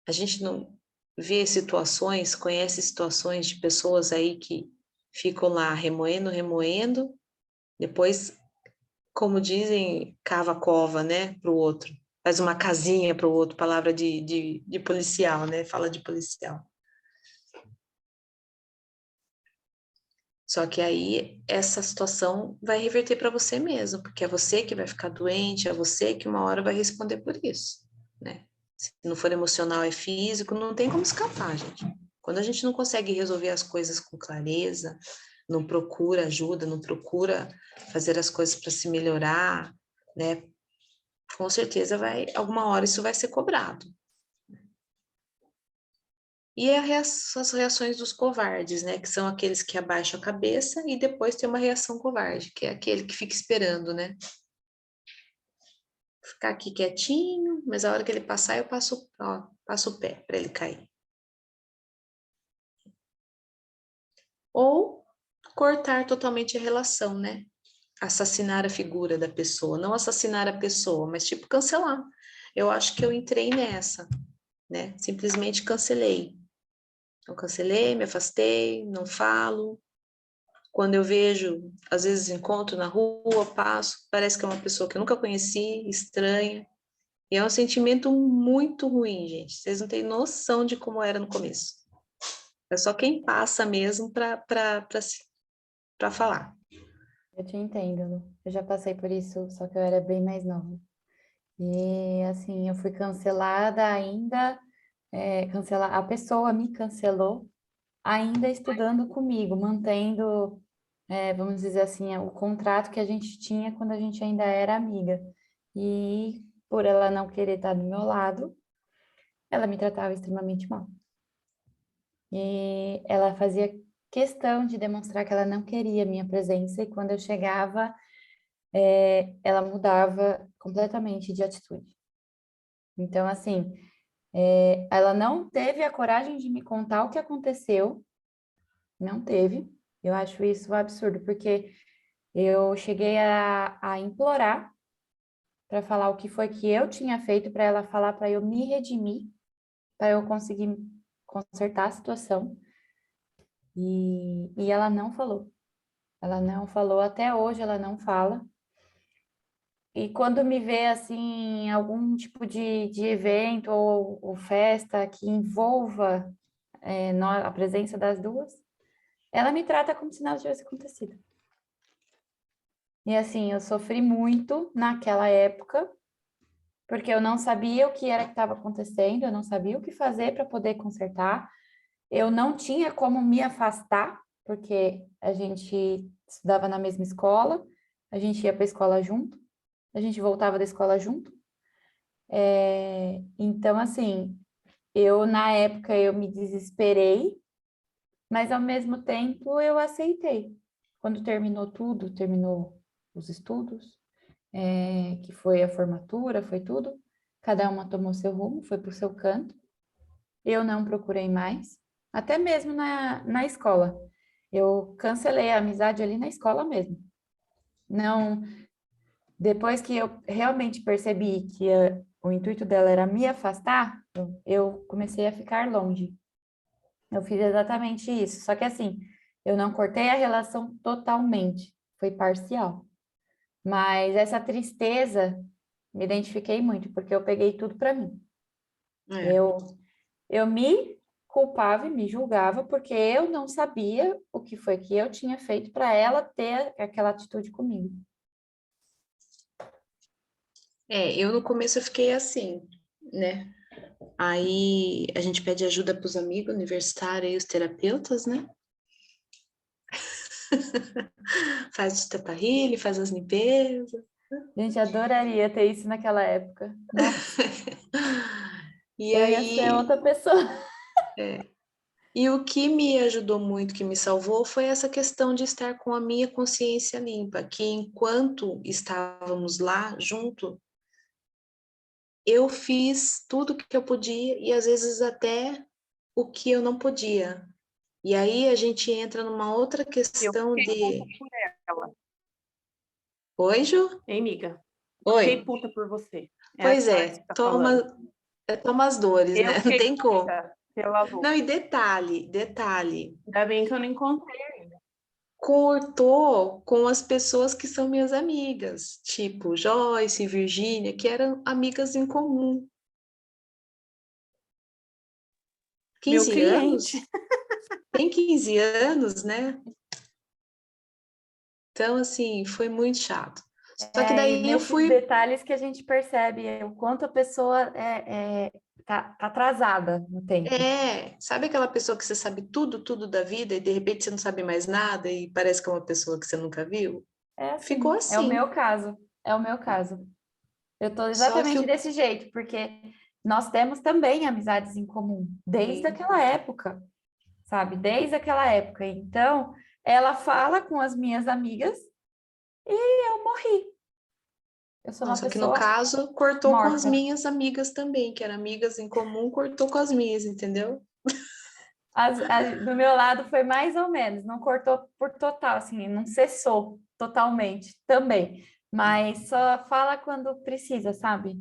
A gente não vê situações, conhece situações de pessoas aí que ficam lá remoendo, remoendo, depois, como dizem, cava a cova, né, para o outro. Faz uma casinha para o outro, palavra de policial, né, fala de policial. Só que aí essa situação vai reverter para você mesmo, porque é você que vai ficar doente, é você que uma hora vai responder por isso, né? Se não for emocional, é físico, não tem como escapar, gente. Quando a gente não consegue resolver as coisas com clareza, não procura ajuda, não procura fazer as coisas para se melhorar, né? Com certeza alguma hora isso vai ser cobrado. E as reações dos covardes, né? Que são aqueles que abaixam a cabeça e depois tem uma reação covarde, que é aquele que fica esperando, né? Ficar aqui quietinho, mas a hora que ele passar, eu passo o pé para ele cair. Ou cortar totalmente a relação, né? Assassinar a figura da pessoa, não assassinar a pessoa, mas tipo cancelar. Eu acho que eu entrei nessa, né? Simplesmente cancelei. Eu cancelei, me afastei, não falo. Quando eu vejo, às vezes encontro na rua, passo, parece que é uma pessoa que eu nunca conheci, estranha. E é um sentimento muito ruim, gente. Vocês não têm noção de como era no começo. É só quem passa mesmo para falar. Eu te entendo, Lu. Eu já passei por isso, só que eu era bem mais nova. E assim, eu fui cancelada ainda, a pessoa me cancelou ainda estudando comigo, mantendo, vamos dizer assim, o contrato que a gente tinha quando a gente ainda era amiga. E por ela não querer estar do meu lado, ela me tratava extremamente mal. E ela fazia questão de demonstrar que ela não queria minha presença, e quando eu chegava, ela mudava completamente de atitude. Então, assim, ela não teve a coragem de me contar o que aconteceu, não teve. Eu acho isso um absurdo, porque eu cheguei a implorar para falar o que foi que eu tinha feito, para ela falar para eu me redimir, para eu conseguir consertar a situação. E ela não falou. Ela não falou, até hoje ela não fala. E quando me vê assim, em algum tipo de evento ou festa que envolva a presença das duas, ela me trata como se nada tivesse acontecido. E assim, eu sofri muito naquela época, porque eu não sabia o que era que estava acontecendo, eu não sabia o que fazer para poder consertar, eu não tinha como me afastar, porque a gente estudava na mesma escola, a gente ia para a escola junto, a gente voltava da escola junto. Então, assim, na época, eu me desesperei, mas ao mesmo tempo eu aceitei. Quando terminou tudo, terminou os estudos, que foi a formatura, foi tudo, cada uma tomou seu rumo, foi para o seu canto. Eu não procurei mais, até mesmo na escola. Eu cancelei a amizade ali na escola mesmo. Não, depois que eu realmente percebi que o intuito dela era me afastar, eu comecei a ficar longe. Eu fiz exatamente isso. Só que assim, eu não cortei a relação totalmente, foi parcial. Mas essa tristeza, me identifiquei muito, porque eu peguei tudo para mim. É. Eu me culpava e me julgava porque eu não sabia o que foi que eu tinha feito para ela ter aquela atitude comigo. Eu no começo eu fiquei assim, né? Aí a gente pede ajuda para os amigos universitários e os terapeutas, né? Faz o teta healing, faz as limpezas. Gente, adoraria ter isso naquela época. Nossa, E eu ia ser aí, outra pessoa. e o que me ajudou muito, que me salvou, foi essa questão de estar com a minha consciência limpa, que enquanto estávamos lá junto, eu fiz tudo que eu podia e às vezes até o que eu não podia. E aí a gente entra numa outra Eu questão fiquei de... puta por ela. Oi, Ju? Hein, amiga? Fiquei Oi? puta por você. É a Pois Joyce é, que tá falando. toma as dores, Eu né? Não fiquei tem como. puta pela Lu. Não, e detalhe, Ainda bem que eu não encontrei. cortou com as pessoas que são minhas amigas, tipo Joyce, Virgínia, que eram amigas em comum. Meu 15 cliente. anos? Tem 15 anos, né? Então, assim, foi muito chato. Só que E daí eu nesses fui... detalhes que a gente percebe o quanto a pessoa tá atrasada no tempo. Sabe aquela pessoa que você sabe tudo, tudo da vida e de repente você não sabe mais nada e parece que é uma pessoa que você nunca viu? É Ficou assim, é o assim. meu caso, é o meu caso. Eu tô Só que exatamente desse jeito, porque nós temos também amizades em comum, desde aquela época, sabe? Desde aquela época. Então, ela fala com as minhas amigas e eu morri. Eu sou uma Nossa, que no pessoa caso cortou com as morta. minhas amigas também, que eram amigas em comum, cortou com as minhas, entendeu? Do meu lado foi mais ou menos, não cortou por total, assim, não cessou totalmente também, mas só fala quando precisa, sabe?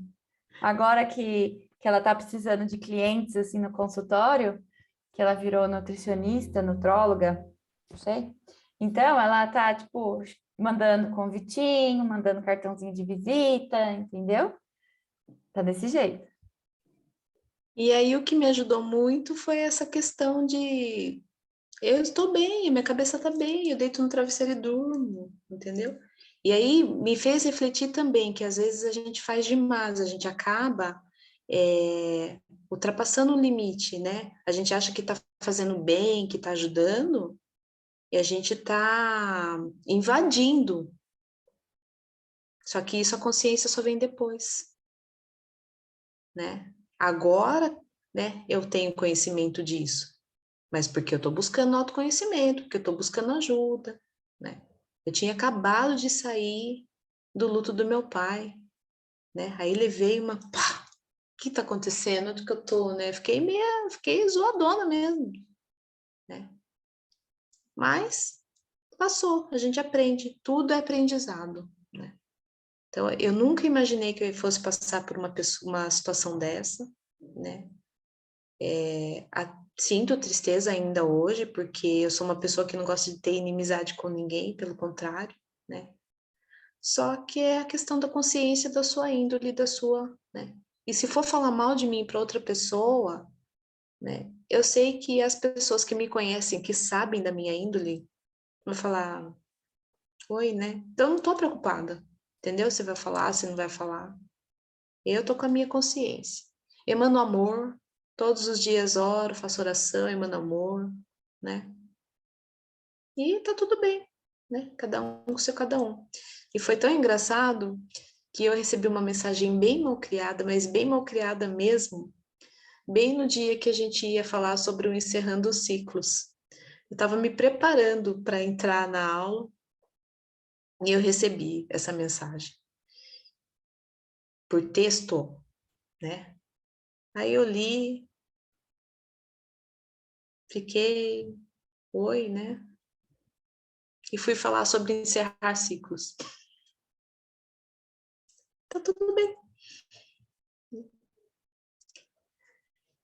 Agora que ela tá precisando de clientes, assim, no consultório, que ela virou nutricionista, nutróloga, não sei. Então, ela tá, tipo, mandando convitinho, mandando cartãozinho de visita, entendeu? Tá desse jeito. E aí o que me ajudou muito foi essa questão de eu estou bem, minha cabeça está bem, eu deito no travesseiro e durmo, entendeu? E aí me fez refletir também que às vezes a gente faz demais, a gente acaba ultrapassando o limite, né? A gente acha que está fazendo bem, que está ajudando, e a gente está invadindo. Só que isso a consciência só vem depois, né? Agora, né, eu tenho conhecimento disso, mas porque eu estou buscando autoconhecimento, porque eu estou buscando ajuda, né? Eu tinha acabado de sair do luto do meu pai, né? Aí levei uma, pá, o que tá acontecendo? Onde que eu tô, né? Fiquei zoadona mesmo, né? Mas passou, a gente aprende, tudo é aprendizado, né? Então, eu nunca imaginei que eu fosse passar por uma situação dessa, né? Sinto tristeza ainda hoje, porque eu sou uma pessoa que não gosta de ter inimizade com ninguém, pelo contrário, né? Só que é a questão da consciência da sua índole, da sua, né? E se for falar mal de mim para outra pessoa, né? Eu sei que as pessoas que me conhecem, que sabem da minha índole, vão falar, oi, né? Então, eu não tô preocupada, entendeu? Você vai falar, você não vai falar. Eu tô com a minha consciência. Emano amor, todos os dias oro, faço oração, emano amor, né? E tá tudo bem, né? Cada um com seu cada um. E foi tão engraçado que eu recebi uma mensagem bem mal criada, mas bem mal criada mesmo, bem no dia que a gente ia falar sobre o encerrando os ciclos. Eu estava me preparando para entrar na aula e eu recebi essa mensagem por texto, né? Aí eu li, fiquei, oi, né? E fui falar sobre encerrar ciclos. Tá tudo bem.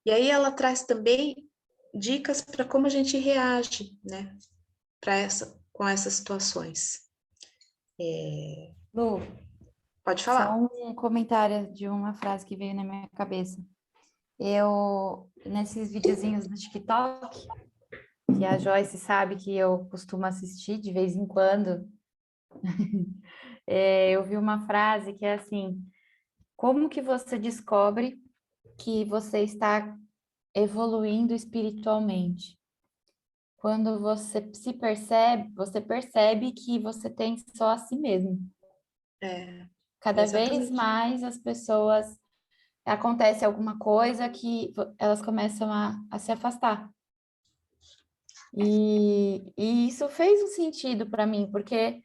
E aí ela traz também dicas para como a gente reage, né? Com essas situações. Lu, Pode só falar. um comentário de uma frase que veio na minha cabeça. Nesses videozinhos do TikTok, que a Joyce sabe que eu costumo assistir de vez em quando, eu vi uma frase que é assim: como que você descobre que você está evoluindo espiritualmente? quando você se percebe, você percebe que você tem só a si mesmo. É, Cada vez exatamente. mais as pessoas, acontece alguma coisa que elas começam a se afastar. E isso fez um sentido para mim, porque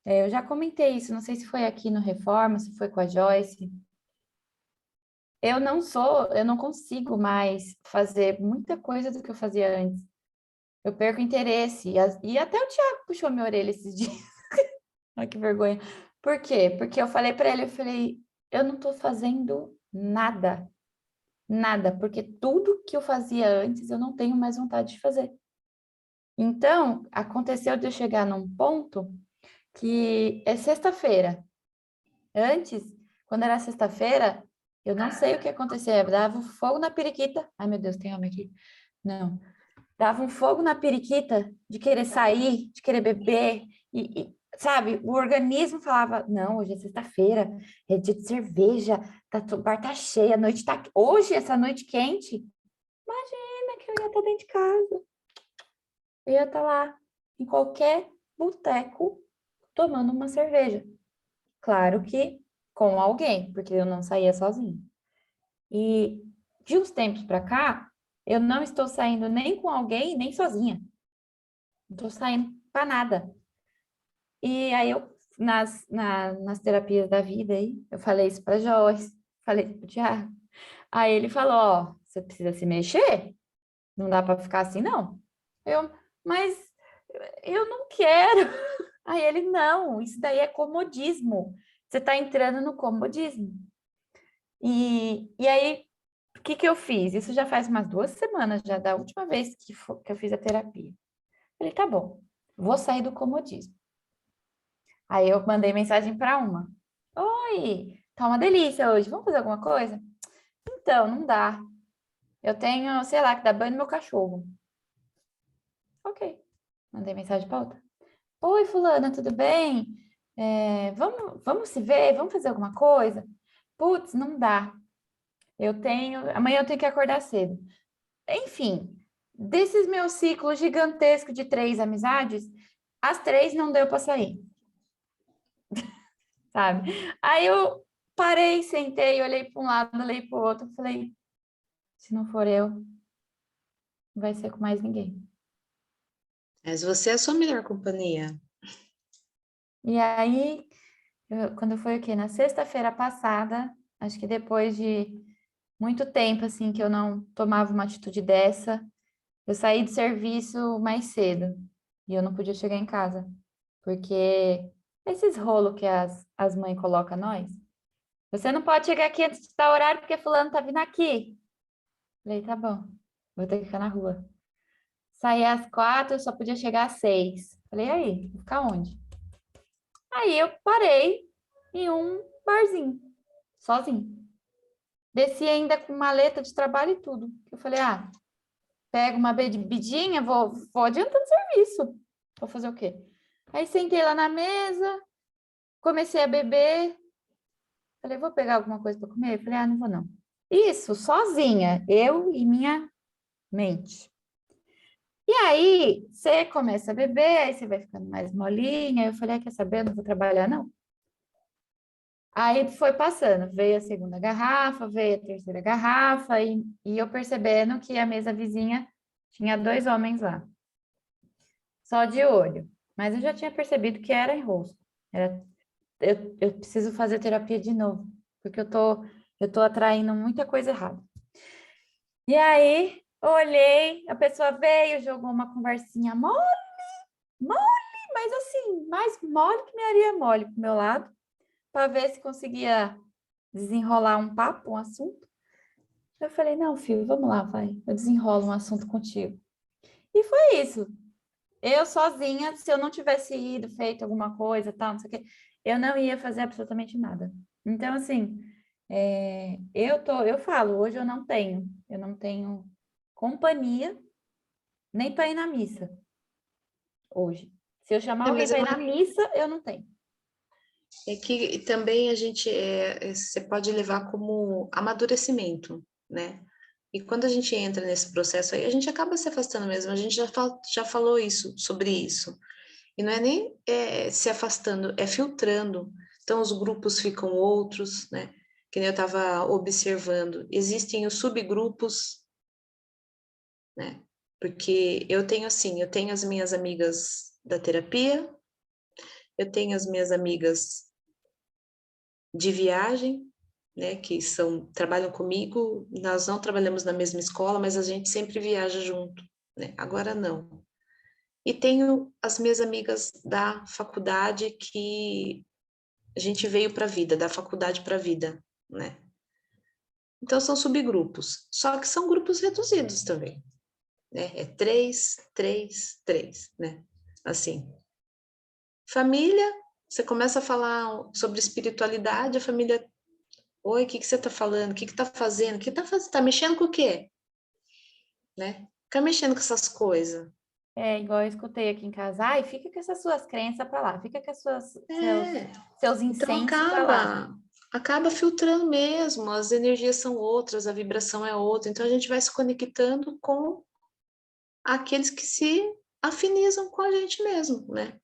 eu já comentei isso, não sei se foi aqui no Reforma, se foi com a Joyce. Eu não consigo mais fazer muita coisa do que eu fazia antes. Eu perco interesse. E até o Thiago puxou minha orelha esses dias. Ai, que vergonha. Por quê? Porque eu falei para ele, eu falei, eu não estou fazendo nada. Nada, porque tudo que eu fazia antes eu não tenho mais vontade de fazer. Então, aconteceu de eu chegar num ponto que é sexta-feira. Antes, quando era sexta-feira, eu não sei o que acontecia. Eu dava um fogo na periquita. Ai, meu Deus, tem homem aqui. Não. Dava um fogo na periquita de querer sair, de querer beber. Sabe, o organismo falava: não, hoje é sexta-feira, é dia de cerveja, o bar tá cheio, a noite tá. Hoje, essa noite quente. Imagina que eu ia estar dentro de casa. Eu ia estar lá, em qualquer boteco, tomando uma cerveja. Claro que com alguém, porque eu não saía sozinha. E de uns tempos para cá, eu não estou saindo nem com alguém, nem sozinha. Não estou saindo para nada. E aí eu, nas terapias da vida aí, eu falei isso para Joyce, falei pro Thiago. Aí ele falou, ó, você precisa se mexer, não dá para ficar assim, não. Mas eu não quero. Aí ele, não, isso daí é comodismo. Você está entrando no comodismo. E aí, o que eu fiz? Isso já faz umas 2 semanas, já da última vez que eu fiz a terapia. Falei, tá bom, vou sair do comodismo. Aí eu mandei mensagem para uma. Oi, tá uma delícia hoje, vamos fazer alguma coisa? Então, não dá. Eu tenho, sei lá, que dar banho no meu cachorro. Ok. Mandei mensagem para outra. Oi, fulana, tudo bem? Vamos se ver? Vamos fazer alguma coisa? Putz, não dá. Amanhã eu tenho que acordar cedo. Enfim, desses meus ciclos gigantescos de 3 amizades, as 3 não deu para sair, sabe? Aí eu parei, sentei, olhei para um lado, olhei para o outro, falei, se não for eu, não vai ser com mais ninguém. Mas você é a sua melhor companhia. E aí, quando foi o quê? Na sexta-feira passada, acho que depois de muito tempo, assim, que eu não tomava uma atitude dessa, eu saí do serviço mais cedo e eu não podia chegar em casa, porque esses rolos que as mães colocam nós, você não pode chegar aqui antes de tal horário porque fulano tá vindo aqui. Falei, tá bom, vou ter que ficar na rua. Saí às 4, eu só podia chegar às 6. Falei, aí, vou ficar onde? Aí eu parei em um barzinho, sozinho. Desci ainda com maleta de trabalho e tudo. Eu falei, pego uma bebidinha, vou adiantando serviço. Vou fazer o quê? Aí sentei lá na mesa, comecei a beber. Falei, vou pegar alguma coisa para comer? Falei, não vou não. Isso, sozinha, eu e minha mente. E aí, você começa a beber, aí você vai ficando mais molinha. Eu falei, quer saber? Eu não vou trabalhar, não. Aí foi passando, veio a segunda garrafa, veio a terceira garrafa, e eu percebendo que a mesa vizinha tinha 2 homens lá, só de olho. Mas eu já tinha percebido que era enrosco. Eu preciso fazer terapia de novo, porque eu tô atraindo muita coisa errada. E aí, olhei, a pessoa veio, jogou uma conversinha mole, mas assim, mais mole que minha areia mole pro meu lado, para ver se conseguia desenrolar um papo, um assunto. Eu falei, não, filho, vamos lá, vai. Eu desenrolo um assunto contigo. E foi isso. Eu sozinha, se eu não tivesse ido, feito alguma coisa, tal, não sei o quê, eu não ia fazer absolutamente nada. Então, assim, eu falo, hoje eu não tenho companhia nem para ir na missa, hoje. Se eu chamar alguém Mas para ir na missa, eu não tenho. é que também a gente, você pode levar como amadurecimento, né? E quando a gente entra nesse processo aí, a gente acaba se afastando mesmo. A gente já falou sobre isso. E não é nem se afastando, é filtrando. Então, os grupos ficam outros, né? Que nem eu estava observando. Existem os subgrupos, né? Porque eu tenho assim, eu tenho as minhas amigas da terapia, eu tenho as minhas amigas de viagem, né? Que trabalham comigo. Nós não trabalhamos na mesma escola, mas a gente sempre viaja junto, né? Agora não. E tenho as minhas amigas da faculdade que a gente veio para a vida, da faculdade para a vida, né? Então são subgrupos, só que são grupos reduzidos também, né? É 3, 3, 3, né? Assim. Família, você começa a falar sobre espiritualidade, a família, oi, o que você está falando? O que está fazendo? O que está fazendo? Está mexendo com o quê? Né? Fica mexendo com essas coisas. É igual eu escutei aqui em casa, ai, fica com essas suas crenças para lá, fica com É. seus Então incensos para lá. acaba filtrando mesmo, as energias são outras, a vibração é outra, então a gente vai se conectando com aqueles que se afinizam com a gente mesmo, né?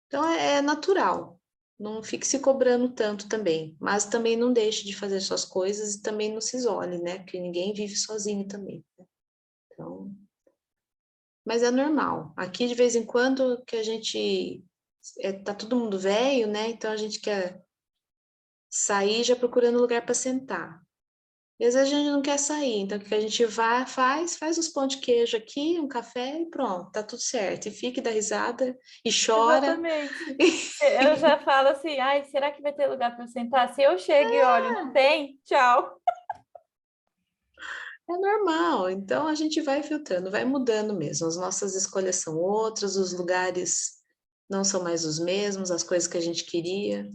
Então é natural, não fique se cobrando tanto também, mas também não deixe de fazer suas coisas e também não se isole, né? Porque ninguém vive sozinho também, né? Então, mas é normal. Aqui de vez em quando que a gente tá todo mundo velho, né? Então a gente quer sair já procurando lugar para sentar. E às vezes a gente não quer sair, então o que a gente vai, faz os pão de queijo aqui, um café e pronto, tá tudo certo. E fica, dá risada e chora. Exatamente. Eu já falo assim, ai, será que vai ter lugar para eu sentar? Se eu chego e olho, não tem, tchau. É normal, então a gente vai filtrando, vai mudando mesmo. As nossas escolhas são outras, os lugares não são mais os mesmos, as coisas que a gente queria,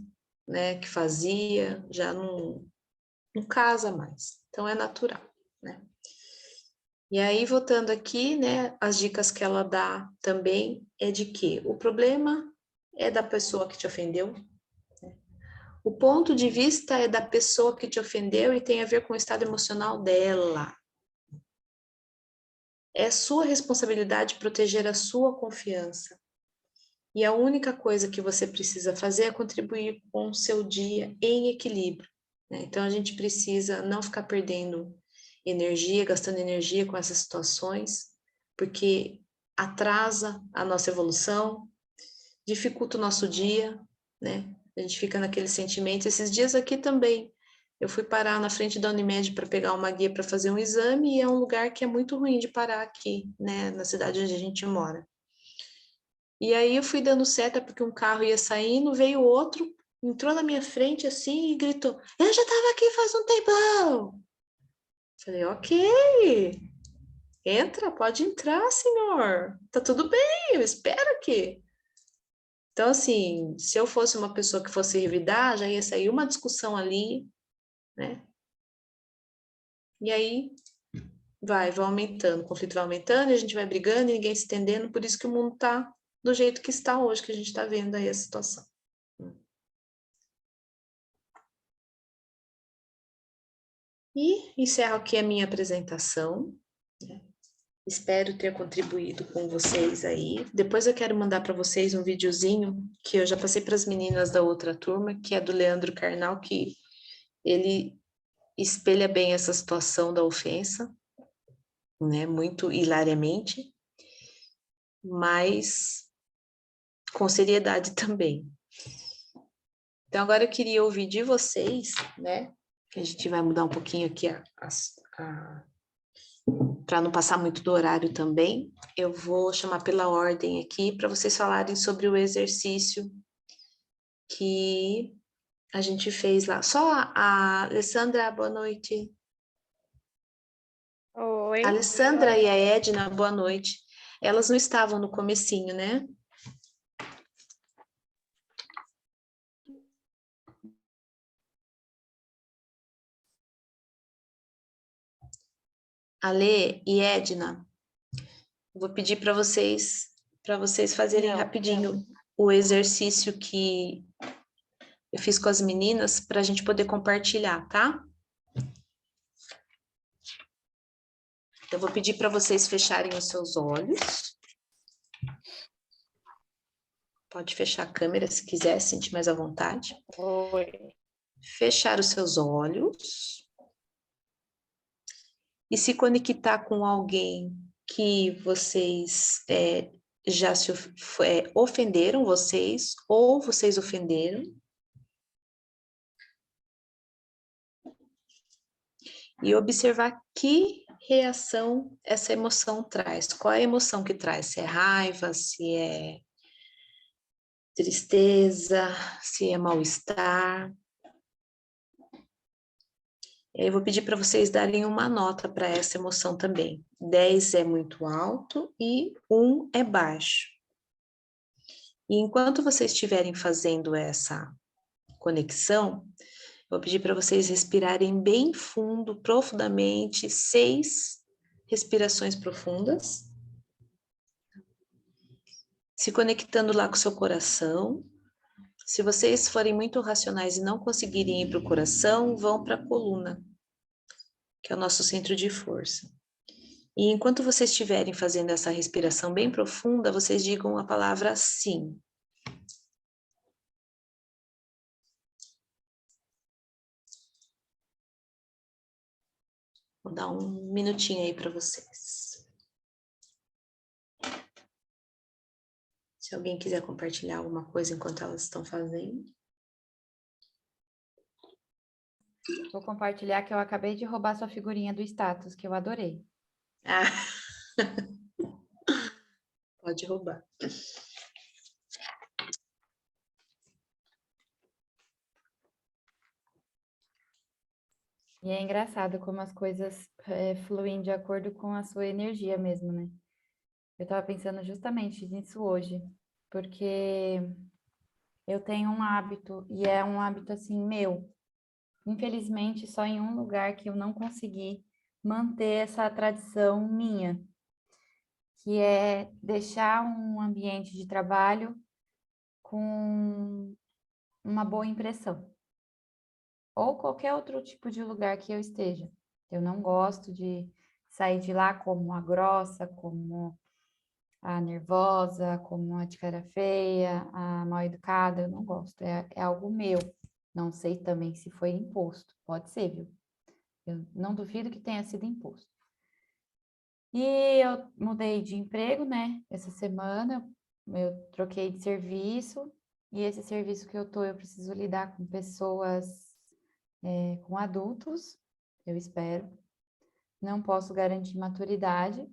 né, que fazia, já não casa mais. Então é natural, né? E aí, voltando aqui, né, as dicas que ela dá também é de que o problema é da pessoa que te ofendeu, né? O ponto de vista é da pessoa que te ofendeu e tem a ver com o estado emocional dela. É sua responsabilidade proteger a sua confiança. E a única coisa que você precisa fazer é contribuir com o seu dia em equilíbrio, né? Então, a gente precisa não ficar perdendo energia, gastando energia com essas situações, porque atrasa a nossa evolução, dificulta o nosso dia, né? A gente fica naquele sentimento. Esses dias aqui também, eu fui parar na frente da Unimed para pegar uma guia para fazer um exame e é um lugar que é muito ruim de parar aqui, né? Na cidade onde a gente mora. E aí eu fui dando seta porque um carro ia saindo, veio outro, entrou na minha frente assim e gritou: Eu já estava aqui faz um tempão. Falei: Ok, entra, pode entrar, senhor. Tá tudo bem, eu espero aqui. Então, assim, se eu fosse uma pessoa que fosse revidar, já ia sair uma discussão ali, né? E aí vai aumentando, o conflito vai aumentando, e a gente vai brigando e ninguém se entendendo, por isso que o mundo tá do jeito que está hoje, que a gente está vendo aí a situação. E encerro aqui a minha apresentação, né? Espero ter contribuído com vocês aí. Depois eu quero mandar para vocês um videozinho que eu já passei para as meninas da outra turma, que é do Leandro Carnal, que ele espelha bem essa situação da ofensa, né? Muito hilariamente, mas com seriedade também. Então agora eu queria ouvir de vocês, né? Que a gente vai mudar um pouquinho aqui para não passar muito do horário também, eu vou chamar pela ordem aqui para vocês falarem sobre o exercício que a gente fez lá. Só a Alessandra, boa noite. Oi. A Alessandra e a Edna, boa noite. Elas não estavam no comecinho, né? Ale e Edna, vou pedir para vocês fazerem rapidinho o exercício que eu fiz com as meninas para a gente poder compartilhar, tá? Então, eu vou pedir para vocês fecharem os seus olhos. Pode fechar a câmera se quiser, sentir mais à vontade. Oi. Fechar os seus olhos. E se conectar com alguém que vocês já se ofenderam vocês, ou vocês ofenderam. E observar que reação essa emoção traz. Qual é a emoção que traz? Se é raiva, se é tristeza, se é mal-estar. Eu vou pedir para vocês darem uma nota para essa emoção também. 10 é muito alto e 1 é baixo. E enquanto vocês estiverem fazendo essa conexão, vou pedir para vocês respirarem bem fundo, profundamente, 6 respirações profundas. Se conectando lá com o seu coração. Se vocês forem muito racionais e não conseguirem ir para o coração, vão para a coluna, que é o nosso centro de força. E enquanto vocês estiverem fazendo essa respiração bem profunda, vocês digam a palavra sim. Vou dar um minutinho aí para vocês. Se alguém quiser compartilhar alguma coisa enquanto elas estão fazendo. Vou compartilhar que eu acabei de roubar sua figurinha do status, que eu adorei. Ah. Pode roubar. E é engraçado como as coisas fluem de acordo com a sua energia mesmo, né? Eu estava pensando justamente nisso hoje, porque eu tenho um hábito, e é um hábito assim meu. Infelizmente, só em um lugar que eu não consegui manter essa tradição minha, que é deixar um ambiente de trabalho com uma boa impressão. Ou qualquer outro tipo de lugar que eu esteja. Eu não gosto de sair de lá como a grossa, como a nervosa, como a de cara feia, a mal educada, eu não gosto. É algo meu. Não sei também se foi imposto. Pode ser, viu? Eu não duvido que tenha sido imposto. E eu mudei de emprego, né? Essa semana eu troquei de serviço. E esse serviço que eu preciso lidar com pessoas, com adultos, eu espero. Não posso garantir maturidade.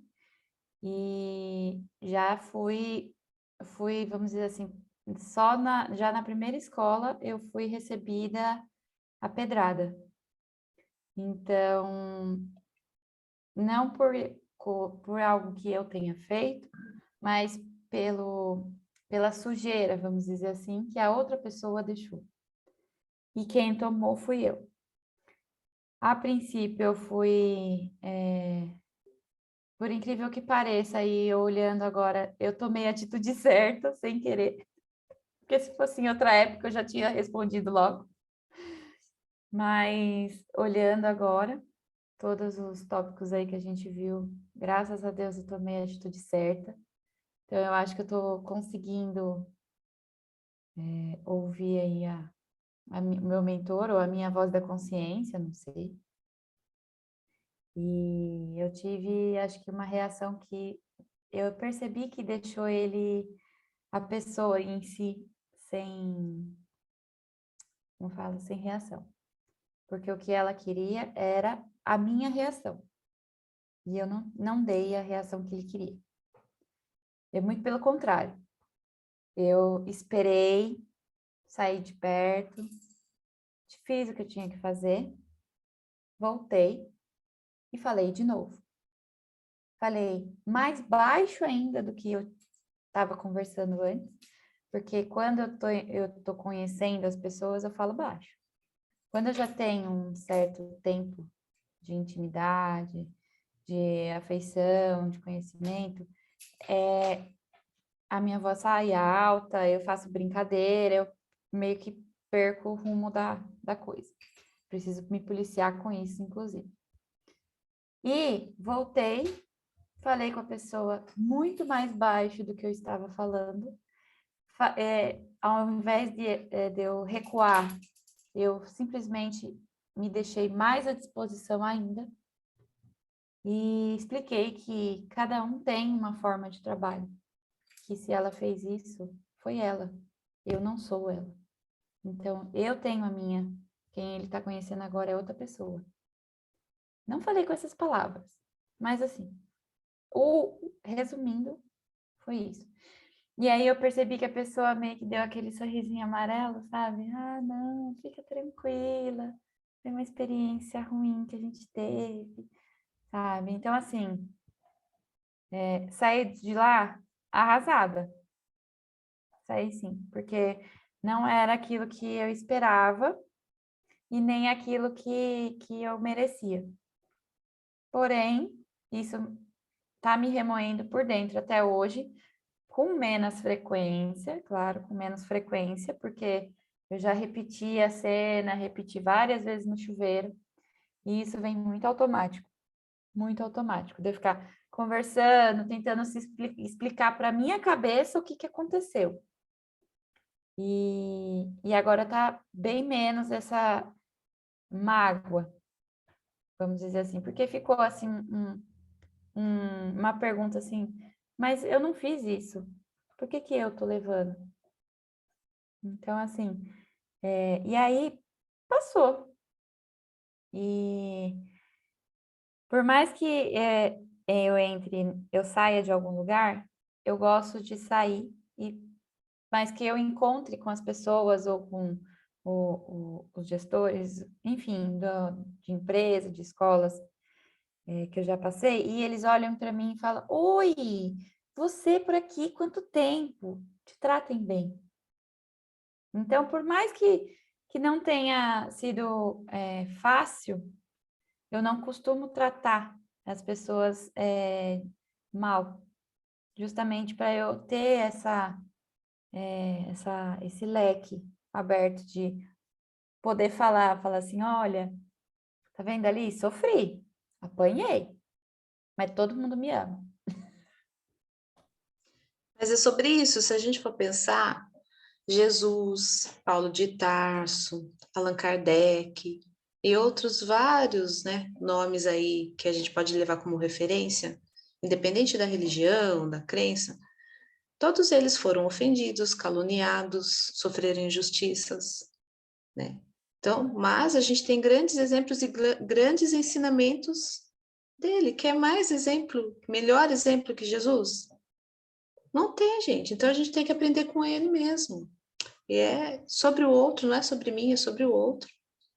E já fui, vamos dizer assim, já na primeira escola eu fui recebida a pedrada. Então, não por algo que eu tenha feito, mas pela sujeira, vamos dizer assim, que a outra pessoa deixou. E quem tomou fui eu. A princípio, eu fui, por incrível que pareça, e olhando agora, eu tomei a atitude certa, sem querer. Porque se fosse em outra época, eu já tinha respondido logo. Mas, olhando agora, todos os tópicos aí que a gente viu, graças a Deus eu tomei a atitude certa. Então, eu acho que eu estou conseguindo ouvir aí o meu mentor ou a minha voz da consciência, não sei. E eu tive, acho que uma reação que eu percebi que deixou a pessoa em si, como falo, sem reação. Porque o que ela queria era a minha reação. E eu não dei a reação que ele queria. É muito pelo contrário. Eu esperei, saí de perto, fiz o que eu tinha que fazer, voltei e falei de novo. Falei mais baixo ainda do que eu estava conversando antes, porque quando eu tô conhecendo as pessoas, eu falo baixo. Quando eu já tenho um certo tempo de intimidade, de afeição, de conhecimento, a minha voz sai alta, eu faço brincadeira, eu meio que perco o rumo da coisa. Preciso me policiar com isso, inclusive. E voltei, falei com a pessoa muito mais baixo do que eu estava falando. Ao invés de eu recuar, eu simplesmente me deixei mais à disposição ainda e expliquei que cada um tem uma forma de trabalho, que se ela fez isso, foi ela, eu não sou ela. Então, eu tenho a minha, quem ele está conhecendo agora é outra pessoa. Não falei com essas palavras, mas assim, resumindo, foi isso. E aí eu percebi que a pessoa meio que deu aquele sorrisinho amarelo, sabe? Ah, não, fica tranquila, foi uma experiência ruim que a gente teve, sabe? Então, assim, saí de lá arrasada. Saí sim, porque não era aquilo que eu esperava e nem aquilo que eu merecia. Porém, isso tá me remoendo por dentro até hoje, com menos frequência, claro, com menos frequência, porque eu já repeti a cena, repeti várias vezes no chuveiro, e isso vem muito automático, de eu ficar conversando, tentando explicar para minha cabeça o que aconteceu. E agora tá bem menos essa mágoa, vamos dizer assim, porque ficou assim uma pergunta assim, mas eu não fiz isso, por que eu tô levando? Então, assim, e aí passou. E por mais que eu saia de algum lugar, eu gosto de sair, mas que eu encontre com as pessoas ou com os gestores, enfim, de empresa, de escolas, que eu já passei, e eles olham para mim e falam: Oi, você por aqui, quanto tempo? Te tratem bem. Então, por mais que não tenha sido fácil, eu não costumo tratar as pessoas mal, justamente para eu ter esse leque aberto de poder falar assim, olha, tá vendo ali? Sofri, apanhei, mas todo mundo me ama. Mas é sobre isso, se a gente for pensar, Jesus, Paulo de Tarso, Allan Kardec e outros vários, né, nomes aí que a gente pode levar como referência, independente da religião, da crença, todos eles foram ofendidos, caluniados, sofreram injustiças, né? Então, mas a gente tem grandes exemplos e grandes ensinamentos dele. Quer mais exemplo, melhor exemplo que Jesus? Não tem, gente. Então a gente tem que aprender com ele mesmo. E é sobre o outro, não é sobre mim, é sobre o outro,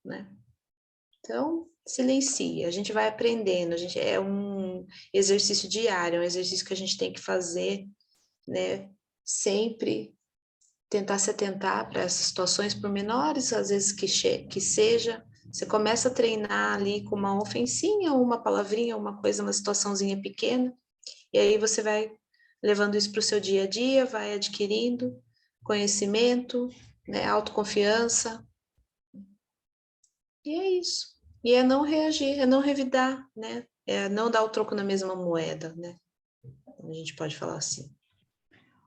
né? Então, silencia, a gente vai aprendendo, é um exercício diário, é um exercício que a gente tem que fazer, né? Sempre tentar se atentar para essas situações, por menores às vezes que seja, você começa a treinar ali com uma ofensinha, ou uma palavrinha, uma coisa, uma situaçãozinha pequena, e aí você vai levando isso para o seu dia a dia, vai adquirindo conhecimento, né, autoconfiança, e é isso. E é não reagir, é não revidar, né? É não dar o troco na mesma moeda, né? A gente pode falar assim.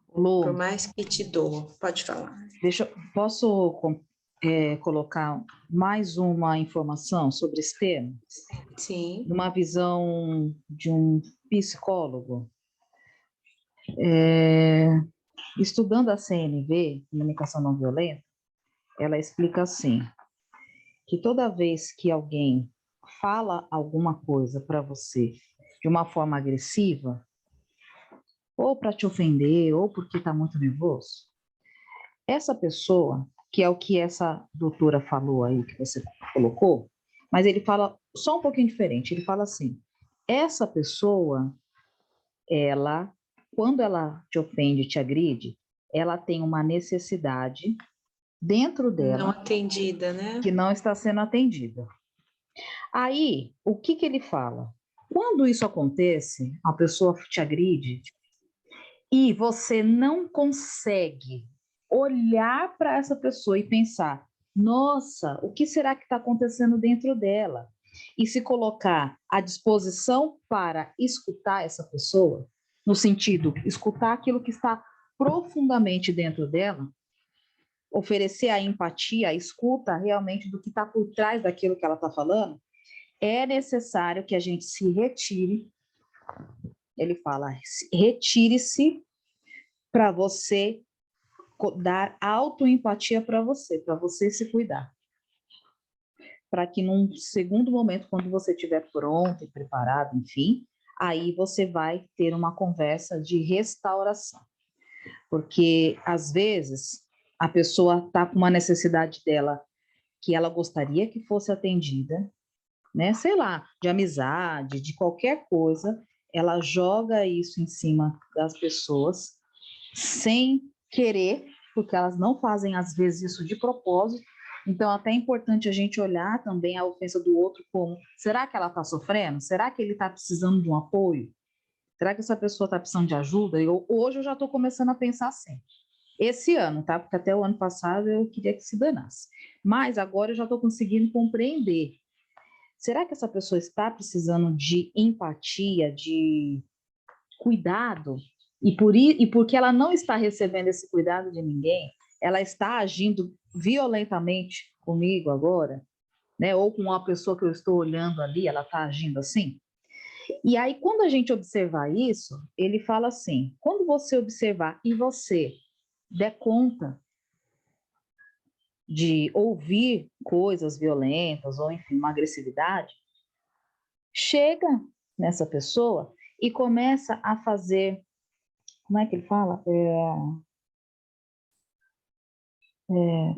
Por Lu, mais que te doa, pode falar. posso colocar mais uma informação sobre esse tema? Sim. Numa visão de um psicólogo. Estudando a CNV, Comunicação Não Violenta, ela explica assim, que toda vez que alguém fala alguma coisa para você de uma forma agressiva, ou para te ofender, ou porque está muito nervoso, essa pessoa, que é o que essa doutora falou aí, que você colocou, mas ele fala só um pouquinho diferente, ele fala assim, essa pessoa, ela, quando ela te ofende, te agride, ela tem uma necessidade dentro Não dela atendida, né? que não está sendo atendida. Aí, o que ele fala? Quando isso acontece, a pessoa te agride e você não consegue olhar para essa pessoa e pensar, nossa, o que será que está acontecendo dentro dela? e se colocar à disposição para escutar essa pessoa, no sentido, escutar aquilo que está profundamente dentro dela, oferecer a empatia, a escuta realmente do que está por trás daquilo que ela está falando, é necessário que a gente se retire. Ele fala, retire-se para você dar autoempatia para você se cuidar. Para que num segundo momento, quando você estiver pronto e preparado, enfim, aí você vai ter uma conversa de restauração. Porque, às vezes, a pessoa está com uma necessidade dela que ela gostaria que fosse atendida, né? Sei lá, de amizade, de qualquer coisa, ela joga isso em cima das pessoas sem querer, porque elas não fazem, às vezes, isso de propósito. Então, até é importante a gente olhar também a ofensa do outro como, será que ela está sofrendo? Será que ele está precisando de um apoio? Será que essa pessoa está precisando de ajuda? Hoje eu já estou começando a pensar assim. Esse ano, tá? Porque até o ano passado eu queria que se danasse. Mas agora eu já estou conseguindo compreender. Será que essa pessoa está precisando de empatia, de cuidado? E porque ela não está recebendo esse cuidado de ninguém, ela está agindo violentamente comigo agora, né? Ou com uma pessoa que eu estou olhando ali, ela está agindo assim? E aí, quando a gente observar isso, ele fala assim, quando você observar e você der conta de ouvir coisas violentas ou, enfim, uma agressividade, chega nessa pessoa e começa a fazer, como é que ele fala?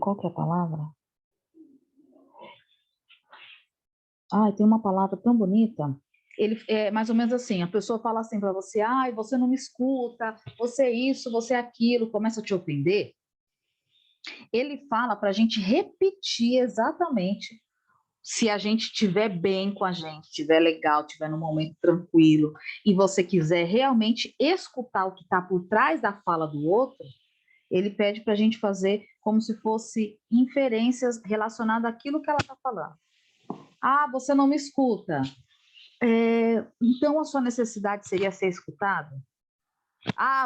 Qual que é a palavra? Tem uma palavra tão bonita. Ele é mais ou menos assim, a pessoa fala assim para você, você não me escuta, você é isso, você é aquilo, começa a te ofender. Ele fala para a gente repetir exatamente, se a gente estiver bem com a gente, estiver legal, estiver num momento tranquilo, e você quiser realmente escutar o que está por trás da fala do outro, ele pede para a gente fazer como se fosse inferências relacionadas àquilo que ela está falando. Você não me escuta. Então a sua necessidade seria ser escutado?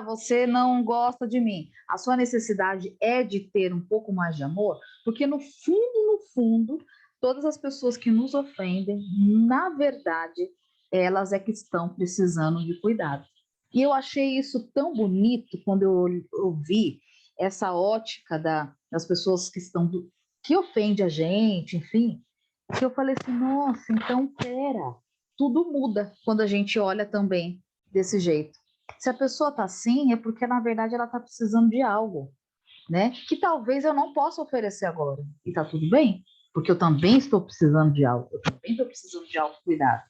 Você não gosta de mim. A sua necessidade é de ter um pouco mais de amor? Porque no fundo, todas as pessoas que nos ofendem, na verdade, elas é que estão precisando de cuidado. E eu achei isso tão bonito quando eu ouvi essa ótica das pessoas que ofendem a gente, enfim, que eu falei assim, nossa, então pera, tudo muda quando a gente olha também desse jeito. Se a pessoa está assim, é porque, na verdade, ela está precisando de algo, né? Que talvez eu não possa oferecer agora. E está tudo bem, porque eu também estou precisando de algo. Eu também estou precisando de autocuidado.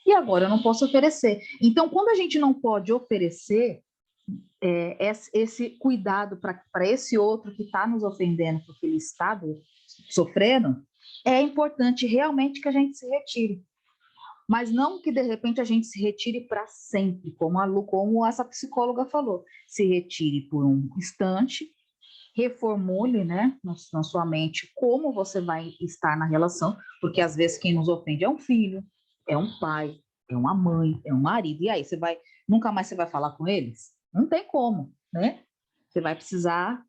E agora eu não posso oferecer. Então, quando a gente não pode oferecer esse cuidado para esse outro que está nos ofendendo, porque ele está sofrendo, é importante realmente que a gente se retire. Mas não que, de repente, a gente se retire para sempre, como essa psicóloga falou. Se retire por um instante, reformule, né, na sua mente como você vai estar na relação, porque às vezes quem nos ofende é um filho, é um pai, é uma mãe, é um marido. E aí, nunca mais você vai falar com eles? Não tem como, né? Você vai precisar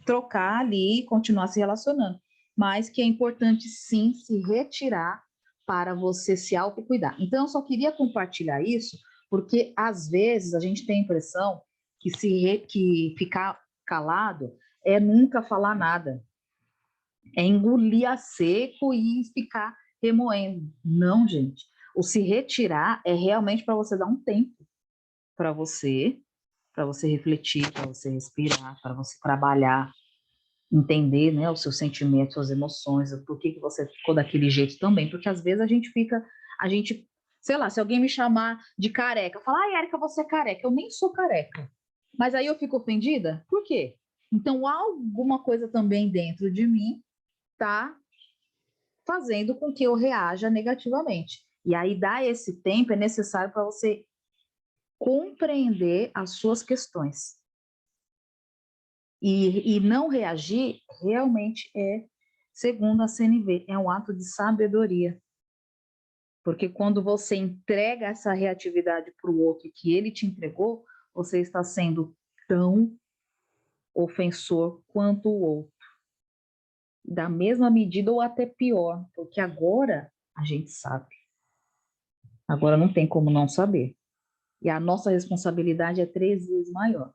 trocar ali e continuar se relacionando. Mas que é importante, sim, se retirar para você se autocuidar. Então, eu só queria compartilhar isso, porque às vezes a gente tem a impressão que ficar calado é nunca falar nada, é engolir a seco e ficar remoendo. Não, gente. O se retirar é realmente para você dar um tempo para você refletir, para você respirar, para você trabalhar, entender, né, os seus sentimentos, suas emoções, por que você ficou daquele jeito também, porque às vezes sei lá, se alguém me chamar de careca, falar, Érica, você é careca, eu nem sou careca, mas aí eu fico ofendida, por quê? Então, alguma coisa também dentro de mim tá fazendo com que eu reaja negativamente, e aí dar esse tempo é necessário para você compreender as suas questões. E não reagir realmente segundo a CNV, é um ato de sabedoria. Porque quando você entrega essa reatividade para o outro que ele te entregou, você está sendo tão ofensor quanto o outro. Da mesma medida ou até pior, porque agora a gente sabe. Agora não tem como não saber. E a nossa responsabilidade é 3 vezes maior,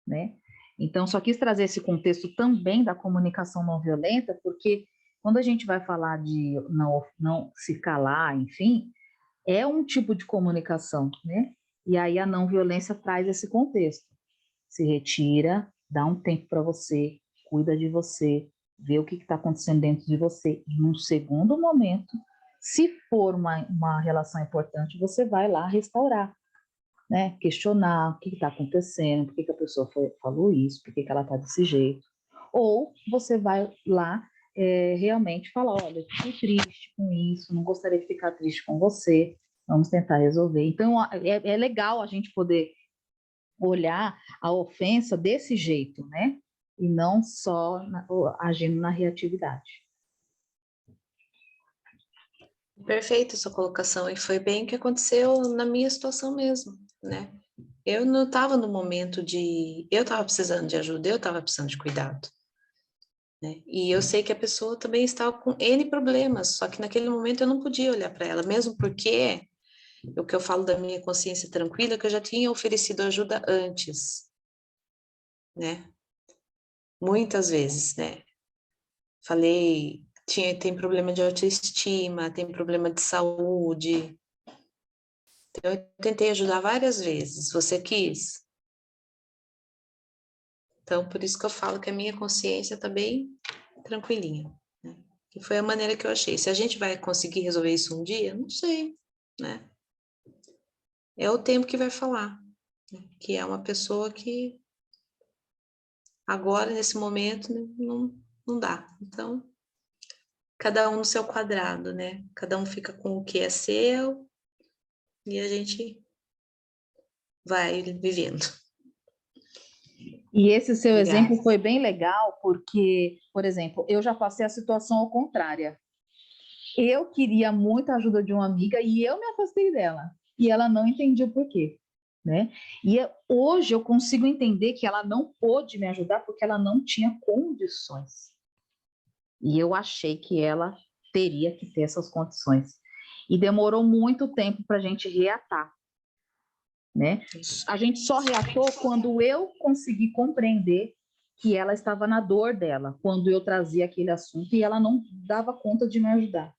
né? Então, só quis trazer esse contexto também da comunicação não violenta, porque quando a gente vai falar de não se calar, enfim, é um tipo de comunicação, né? E aí a não violência traz esse contexto. Se retira, dá um tempo para você, cuida de você, vê o que está acontecendo dentro de você. E num segundo momento, se for uma relação importante, você vai lá restaurar, né? Questionar o que está acontecendo, por que a pessoa falou isso, por que ela está desse jeito. Ou você vai lá realmente falar, olha, eu fiquei triste com isso, não gostaria de ficar triste com você, vamos tentar resolver. Então, é legal a gente poder olhar a ofensa desse jeito, né? E não só agindo na reatividade. Perfeita sua colocação, e foi bem o que aconteceu na minha situação mesmo, né? Eu não estava no momento eu estava precisando de ajuda, eu estava precisando de cuidado, né? E eu sei que a pessoa também estava com N problemas, só que naquele momento eu não podia olhar para ela, mesmo porque o que eu falo da minha consciência tranquila, é que eu já tinha oferecido ajuda antes, né? Muitas vezes, né? Falei, tem problema de autoestima, tem problema de saúde. Então, eu tentei ajudar várias vezes. Você quis? Então, por isso que eu falo que a minha consciência está bem tranquilinha, né? Que foi a maneira que eu achei. Se a gente vai conseguir resolver isso um dia, não sei, né? É o tempo que vai falar, né? Que é uma pessoa que agora, nesse momento, não dá. Então, cada um no seu quadrado, né? Cada um fica com o que é seu e a gente vai vivendo. E esse seu Obrigada. exemplo foi bem legal, porque, por exemplo, eu já passei a situação ao contrário. Eu queria muito a ajuda de uma amiga e eu me afastei dela. E ela não entendia o porquê, né? E hoje eu consigo entender que ela não pôde me ajudar porque ela não tinha condições. E eu achei que ela teria que ter essas condições. E demorou muito tempo para a gente reatar, né? A gente só reatou quando eu consegui compreender que ela estava na dor dela, quando eu trazia aquele assunto e ela não dava conta de me ajudar.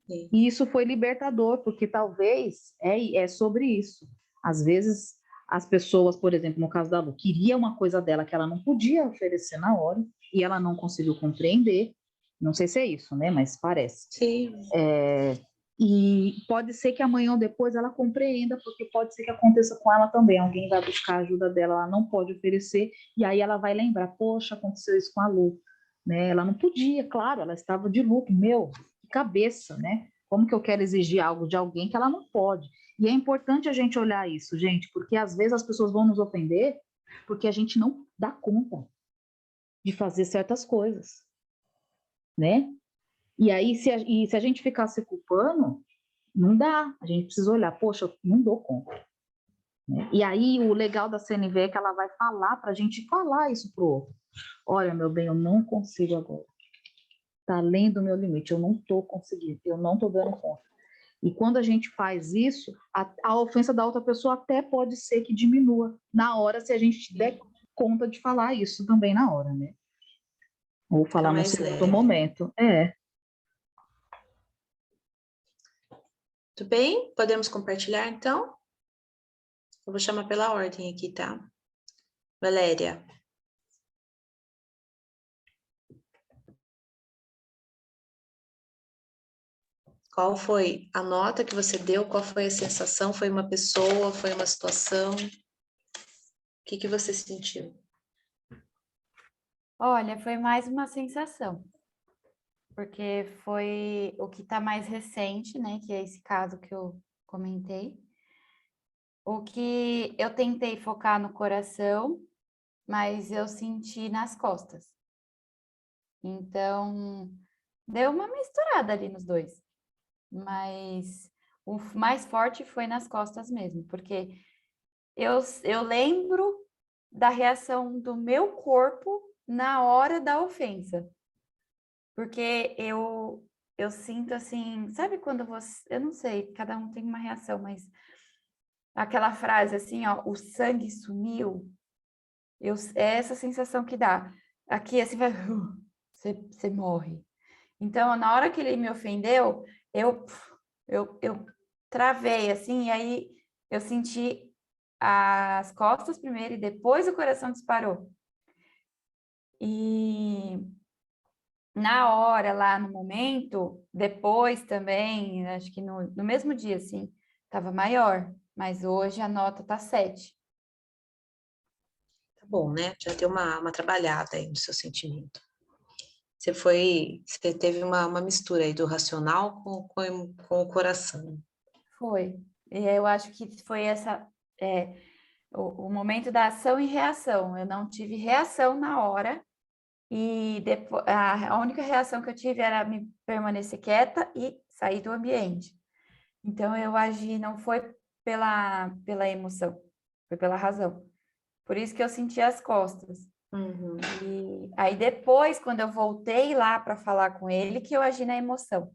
Sim. E isso foi libertador, porque talvez é sobre isso. Às vezes as pessoas, por exemplo, no caso da Lu, queria uma coisa dela que ela não podia oferecer na hora e ela não conseguiu compreender. Não sei se é isso, né? Mas parece. Sim. E pode ser que amanhã ou depois ela compreenda, porque pode ser que aconteça com ela também. Alguém vai buscar a ajuda dela, ela não pode oferecer, e aí ela vai lembrar, poxa, aconteceu isso com a Lu, né? Ela não podia, claro, ela estava de luto, meu, que cabeça, né? Como que eu quero exigir algo de alguém que ela não pode? E é importante a gente olhar isso, gente, porque às vezes as pessoas vão nos ofender porque a gente não dá conta de fazer certas coisas, né? E aí, se a gente ficar se culpando, não dá. A gente precisa olhar, poxa, eu não dou conta, né? E aí, o legal da CNV é que ela vai falar para a gente falar isso pro outro. Olha, meu bem, eu não consigo agora. Está além do meu limite, eu não estou conseguindo, eu não estou dando conta. E quando a gente faz isso, a ofensa da outra pessoa até pode ser que diminua na hora, se a gente der conta de falar isso também na hora, né? Ou falar no segundo momento. Tudo bem? Podemos compartilhar, então? Eu vou chamar pela ordem aqui, tá? Valéria. Qual foi a nota que você deu? Qual foi a sensação? Foi uma pessoa? Foi uma situação? O que você sentiu? Olha, foi mais uma sensação, porque foi o que está mais recente, né? Que é esse caso que eu comentei. O que eu tentei focar no coração, mas eu senti nas costas. Então, deu uma misturada ali nos dois. Mas o mais forte foi nas costas mesmo, porque eu lembro da reação do meu corpo na hora da ofensa. Porque eu sinto assim, sabe quando você, eu não sei, cada um tem uma reação, mas aquela frase assim, ó, o sangue sumiu, é essa sensação que dá. Aqui assim vai, você morre. Então, na hora que ele me ofendeu, eu travei assim, e aí eu senti as costas primeiro e depois o coração disparou. E na hora, lá no momento, depois também, acho que no mesmo dia, assim, estava maior, mas hoje a nota tá 7. Tá bom, né? Já deu uma trabalhada aí no seu sentimento. Você teve uma mistura aí do racional com o coração. Foi. E eu acho que foi o momento da ação e reação. Eu não tive reação na hora, e depois, a única reação que eu tive era me permanecer quieta e sair do ambiente. Então, eu agi, não foi pela emoção, foi pela razão. Por isso que eu senti as costas. Uhum. E aí, depois, quando eu voltei lá para falar com ele, que eu agi na emoção.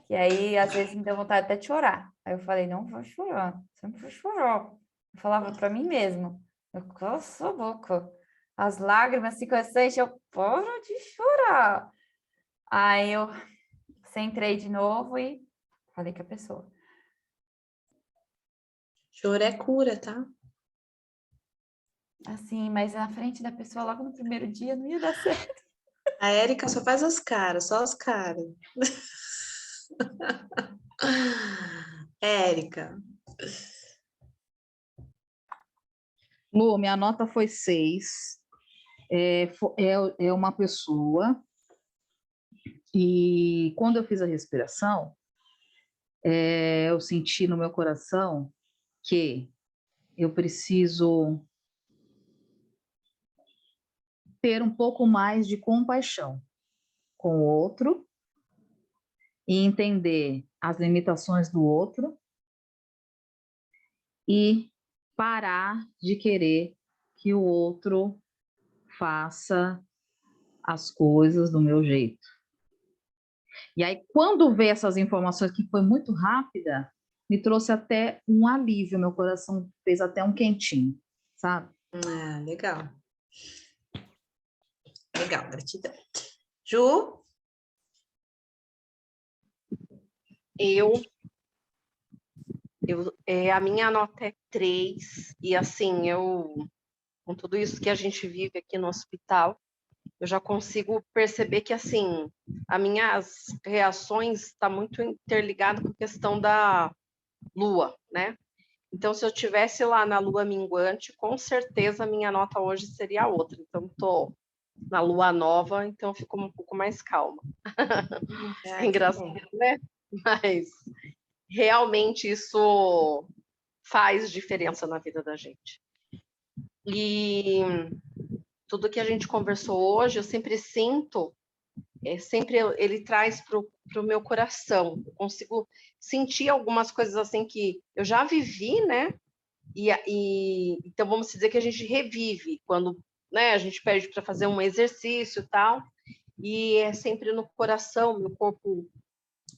E aí, às vezes, me deu vontade até de chorar. Aí eu falei, não vou chorar, você não vai chorar. Eu falava para mim mesmo, eu coço a boca. As lágrimas se começam, eu paro de chorar. Aí eu centrei de novo e falei com a pessoa. Choro é cura, tá? Assim, mas na frente da pessoa, logo no primeiro dia, não ia dar certo. A Érica só faz as caras, só as caras. Érica. Lu, minha nota foi 6. É uma pessoa, e quando eu fiz a respiração, eu senti no meu coração que eu preciso ter um pouco mais de compaixão com o outro e entender as limitações do outro e parar de querer que o outro faça as coisas do meu jeito. E aí, quando veio essas informações, que foi muito rápida, me trouxe até um alívio, meu coração fez até um quentinho, sabe? Ah, legal. Legal, gratidão. Ju? A minha nota é 3, e assim, com tudo isso que a gente vive aqui no hospital, eu já consigo perceber que, assim, as minhas reações estão muito interligadas com a questão da lua, né? Então, se eu tivesse lá na lua minguante, com certeza a minha nota hoje seria outra. Então, estou na lua nova, então eu fico um pouco mais calma. É engraçado, né? Mas realmente isso faz diferença na vida da gente. E tudo que a gente conversou hoje, eu sempre sinto, sempre ele traz para o meu coração. Eu consigo sentir algumas coisas assim que eu já vivi, né? Então vamos dizer que a gente revive quando, né, a gente pede para fazer um exercício e tal, e é sempre no coração, meu corpo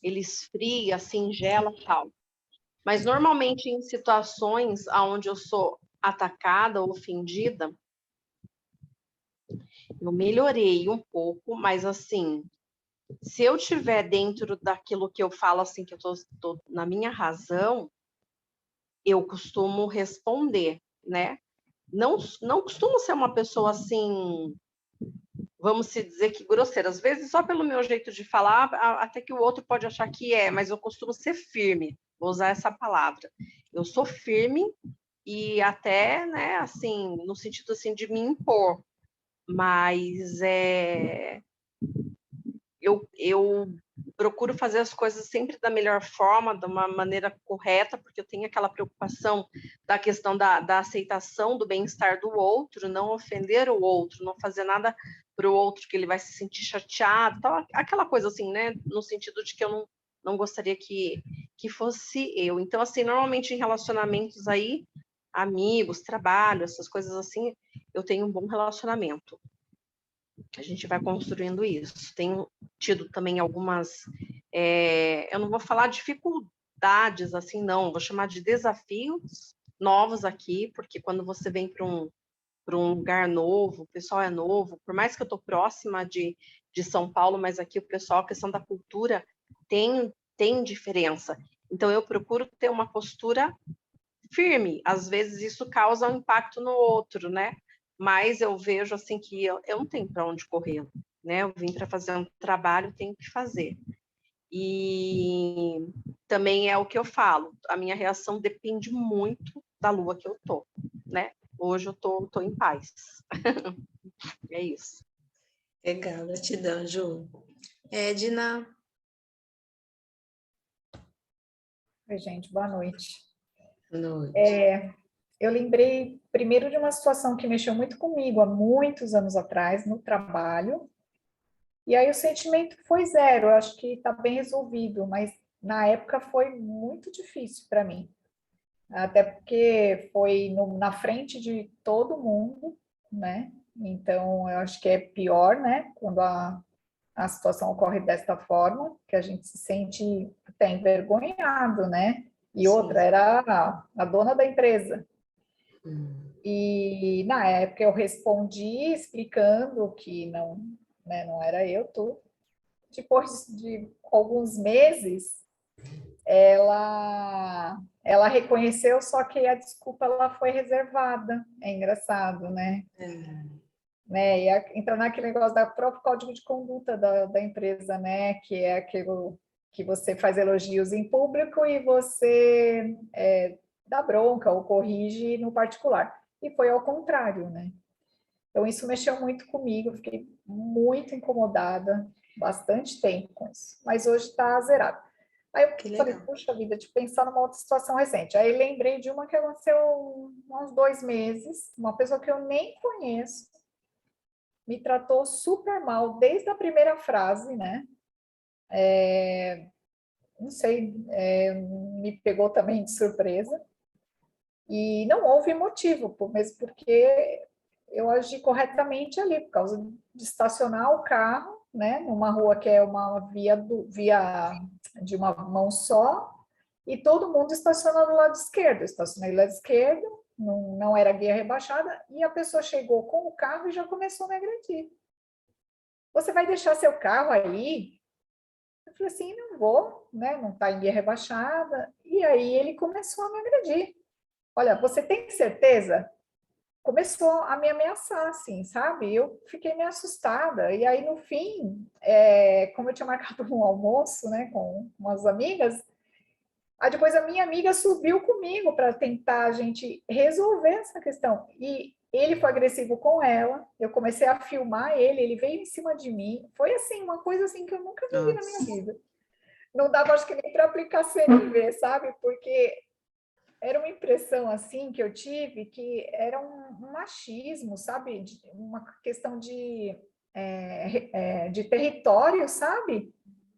ele esfria, assim, gela e tal. Mas normalmente em situações onde eu sou atacada ou ofendida, eu melhorei um pouco, mas assim, se eu estiver dentro daquilo que eu falo, assim, que eu tô na minha razão, eu costumo responder, né? Não costumo ser uma pessoa assim, vamos se dizer que grosseira. Às vezes, só pelo meu jeito de falar, até que o outro pode achar que mas eu costumo ser firme, vou usar essa palavra. Eu sou firme e até, né, assim, no sentido assim de me impor, mas eu procuro fazer as coisas sempre da melhor forma, de uma maneira correta, porque eu tenho aquela preocupação da questão da aceitação do bem-estar do outro, não ofender o outro, não fazer nada para o outro que ele vai se sentir chateado, tal, aquela coisa assim, né? No sentido de que eu não gostaria que que fosse eu. Então, assim, normalmente em relacionamentos aí, amigos, trabalho, essas coisas assim, eu tenho um bom relacionamento. A gente vai construindo isso. Tenho tido também algumas, eu não vou falar dificuldades, assim, não, vou chamar de desafios novos aqui, porque quando você vem para um lugar novo, o pessoal é novo, por mais que eu estou próxima de São Paulo, mas aqui o pessoal, a questão da cultura tem diferença. Então, eu procuro ter uma postura firme. Às vezes, isso causa um impacto no outro, né? Mas eu vejo, assim, que eu não tenho para onde correr, né? Eu vim para fazer um trabalho, tenho que fazer. E também é o que eu falo, a minha reação depende muito da lua que eu tô, né? Hoje eu tô em paz. É isso. Legal, gratidão, Ju. Edna, Oi, gente, boa noite. boa noite. Eu lembrei primeiro de uma situação que mexeu muito comigo há muitos anos atrás, no trabalho, e aí o sentimento foi zero, eu acho que está bem resolvido, mas na época foi muito difícil para mim, até porque foi na frente de todo mundo, né? Então, eu acho que é pior, né? Quando a situação ocorre desta forma, que a gente se sente até envergonhado, né? E outra, Sim. era a dona da empresa. Hum. E na época eu respondi explicando que não, né, não era eu, tudo. Depois de alguns meses, ela reconheceu, só que a desculpa ela foi reservada. É engraçado, né? Né? E entra naquele negócio do próprio código de conduta da empresa, né? Que é aquilo que você faz elogios em público e você dá bronca ou corrige no particular. E foi ao contrário, né? Então, isso mexeu muito comigo, eu fiquei muito incomodada, bastante tempo com isso. Mas hoje está zerado. Aí eu Que falei, legal. puxa vida, de pensar numa outra situação recente. Aí lembrei de uma que aconteceu há uns 2 meses, uma pessoa que eu nem conheço, me tratou super mal desde a primeira frase, né? Não sei, me pegou também de surpresa. E não houve motivo, mesmo porque eu agi corretamente ali, por causa de estacionar o carro, né? Numa rua que é uma via de uma mão só, e todo mundo estaciona do lado esquerdo. Eu estacionei do lado esquerdo, não era guia rebaixada, e a pessoa chegou com o carro e já começou a me agredir. Você vai deixar seu carro aí? Eu falei assim, não vou, né? Não está em guia rebaixada. E aí ele começou a me agredir. Olha, você tem certeza? Começou a me ameaçar, assim, sabe? Eu fiquei meio assustada. E aí, no fim, como eu tinha marcado um almoço, né, com umas amigas, aí depois a minha amiga subiu comigo para tentar a gente resolver essa questão. E ele foi agressivo com ela, eu comecei a filmar ele veio em cima de mim. Foi assim, uma coisa assim que eu nunca vivi na minha vida. Não dava, acho que nem para aplicar CNV, sabe? Porque era uma impressão assim que eu tive que era um machismo, sabe? Uma questão de território, sabe?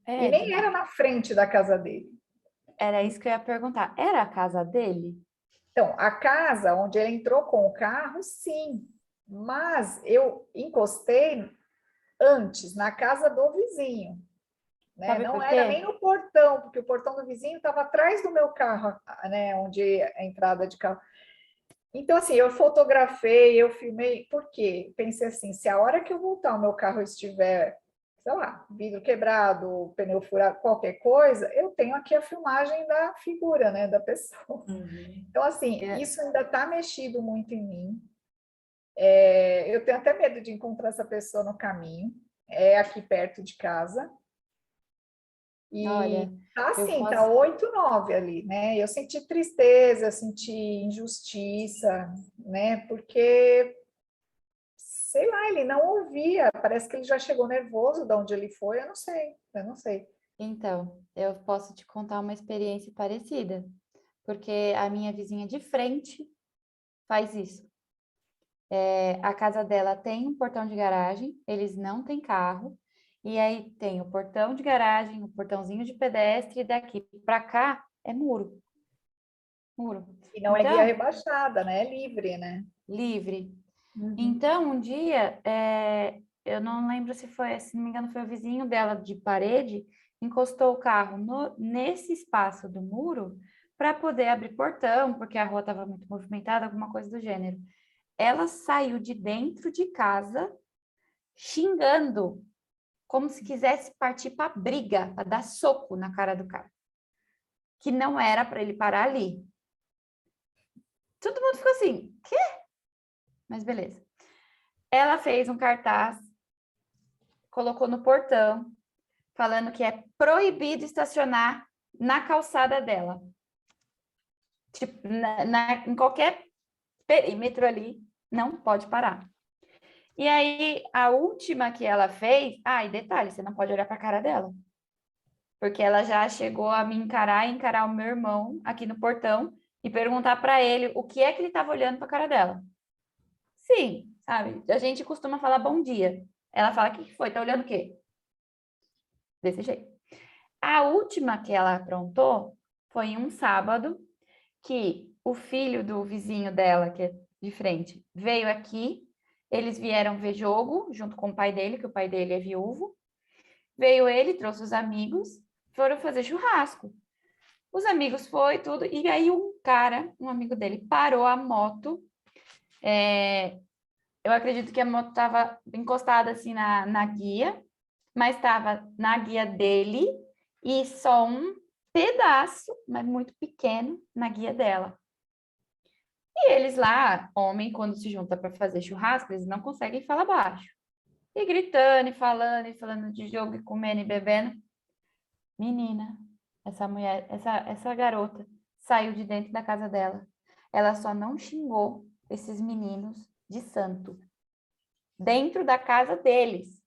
E nem era na frente da casa dele. Era isso que eu ia perguntar. Era a casa dele? Então, a casa onde ele entrou com o carro, sim. Mas eu encostei antes, na casa do vizinho. Né? Sabe Não por era quê? nem no portão, porque o portão do vizinho estava atrás do meu carro, né? Onde é a entrada de carro. Então, assim, eu fotografei, eu filmei, por quê? Pensei assim, se a hora que eu voltar o meu carro estiver, sei lá, vidro quebrado, pneu furado, qualquer coisa, eu tenho aqui a filmagem da figura, né, da pessoa. Uhum. Então, assim, isso ainda está mexido muito em mim. Eu tenho até medo de encontrar essa pessoa no caminho, aqui perto de casa. E Olha, tá eu assim, tá posso... 8, 9 ali, né? Eu senti tristeza, eu senti injustiça, né? Porque, sei lá, ele não ouvia, parece que ele já chegou nervoso de onde ele foi, eu não sei. Então, eu posso te contar uma experiência parecida, porque a minha vizinha de frente faz isso. A casa dela tem um portão de garagem, eles não têm carro, e aí tem o portão de garagem, o portãozinho de pedestre, e daqui para cá é muro. Muro. E não é Então, guia rebaixada, né? É livre, né? livre. Uhum. Então, um dia, eu não lembro se não me engano, foi o vizinho dela de parede, encostou o carro nesse espaço do muro para poder abrir portão, porque a rua estava muito movimentada, alguma coisa do gênero. Ela saiu de dentro de casa xingando, como se quisesse partir para briga, para dar soco na cara do cara, que não era para ele parar ali. Todo mundo ficou assim, quê? Mas beleza. Ela fez um cartaz, colocou no portão, falando que é proibido estacionar na calçada dela. Tipo, em qualquer perímetro ali, não pode parar. E aí, a última que ela fez... Ah, e detalhe, você não pode olhar para a cara dela. Porque ela já chegou a me encarar e encarar o meu irmão aqui no portão e perguntar para ele o que é que ele estava olhando para a cara dela. Sim, sabe? A gente costuma falar bom dia. Ela fala, o que foi? Tá olhando o quê? Desse jeito. A última que ela aprontou foi em um sábado que o filho do vizinho dela, que é de frente, veio aqui. Eles vieram ver jogo junto com o pai dele, que o pai dele é viúvo. Veio ele, trouxe os amigos, foram fazer churrasco. Os amigos foi tudo, e aí um amigo dele, parou a moto. Eu acredito que a moto estava encostada assim na guia, mas estava na guia dele e só um pedaço, mas muito pequeno, na guia dela. E eles lá, homem, quando se junta para fazer churrasco, eles não conseguem falar baixo. E gritando, e falando de jogo, e comendo e bebendo. Menina, essa mulher, essa garota saiu de dentro da casa dela. Ela só não xingou esses meninos de santo. Dentro da casa deles.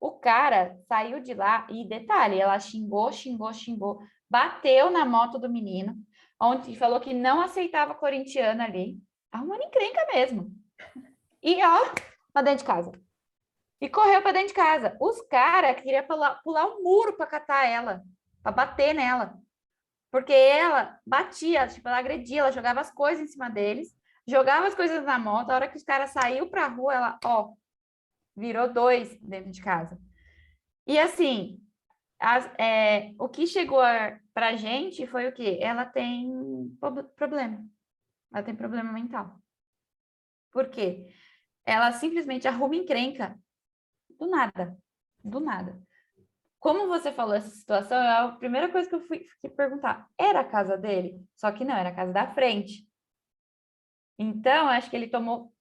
O cara saiu de lá e, detalhe, ela xingou, bateu na moto do menino, onde falou que não aceitava corintiano ali, arrumando encrenca mesmo. E ó, pra dentro de casa. E correu pra dentro de casa. Os caras queriam pular o muro pra catar ela, pra bater nela. Porque ela batia, tipo, ela agredia, ela jogava as coisas em cima deles, jogava as coisas na moto, a hora que os caras saiu pra rua, ela, ó, virou 2 dentro de casa. E assim, o que chegou pra gente foi o quê? Ela tem problema. Ela tem problema mental. Por quê? Ela simplesmente arruma encrenca. Do nada. Do nada. Como você falou essa situação, a primeira coisa que eu fui perguntar, era a casa dele? Só que não, era a casa da frente. Então, acho que ele tomou...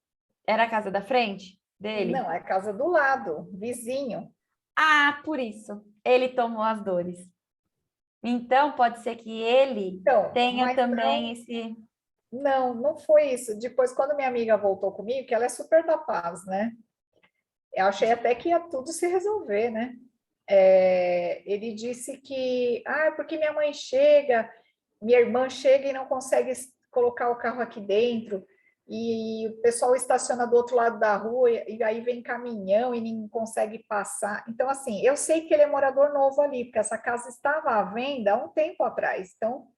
Era a casa da frente dele? Não, é a casa do lado, vizinho. Ah, por isso. Ele tomou as dores. Então, pode ser que ele Então, tenha mas também esse... não foi isso. Depois, quando minha amiga voltou comigo, que ela é super da paz, né? Eu achei até que ia tudo se resolver, né? Ele disse que, porque minha mãe chega, minha irmã chega e não consegue colocar o carro aqui dentro, e o pessoal estaciona do outro lado da rua, e aí vem caminhão e ninguém consegue passar. Então, assim, eu sei que ele é morador novo ali, porque essa casa estava à venda há um tempo atrás. Então,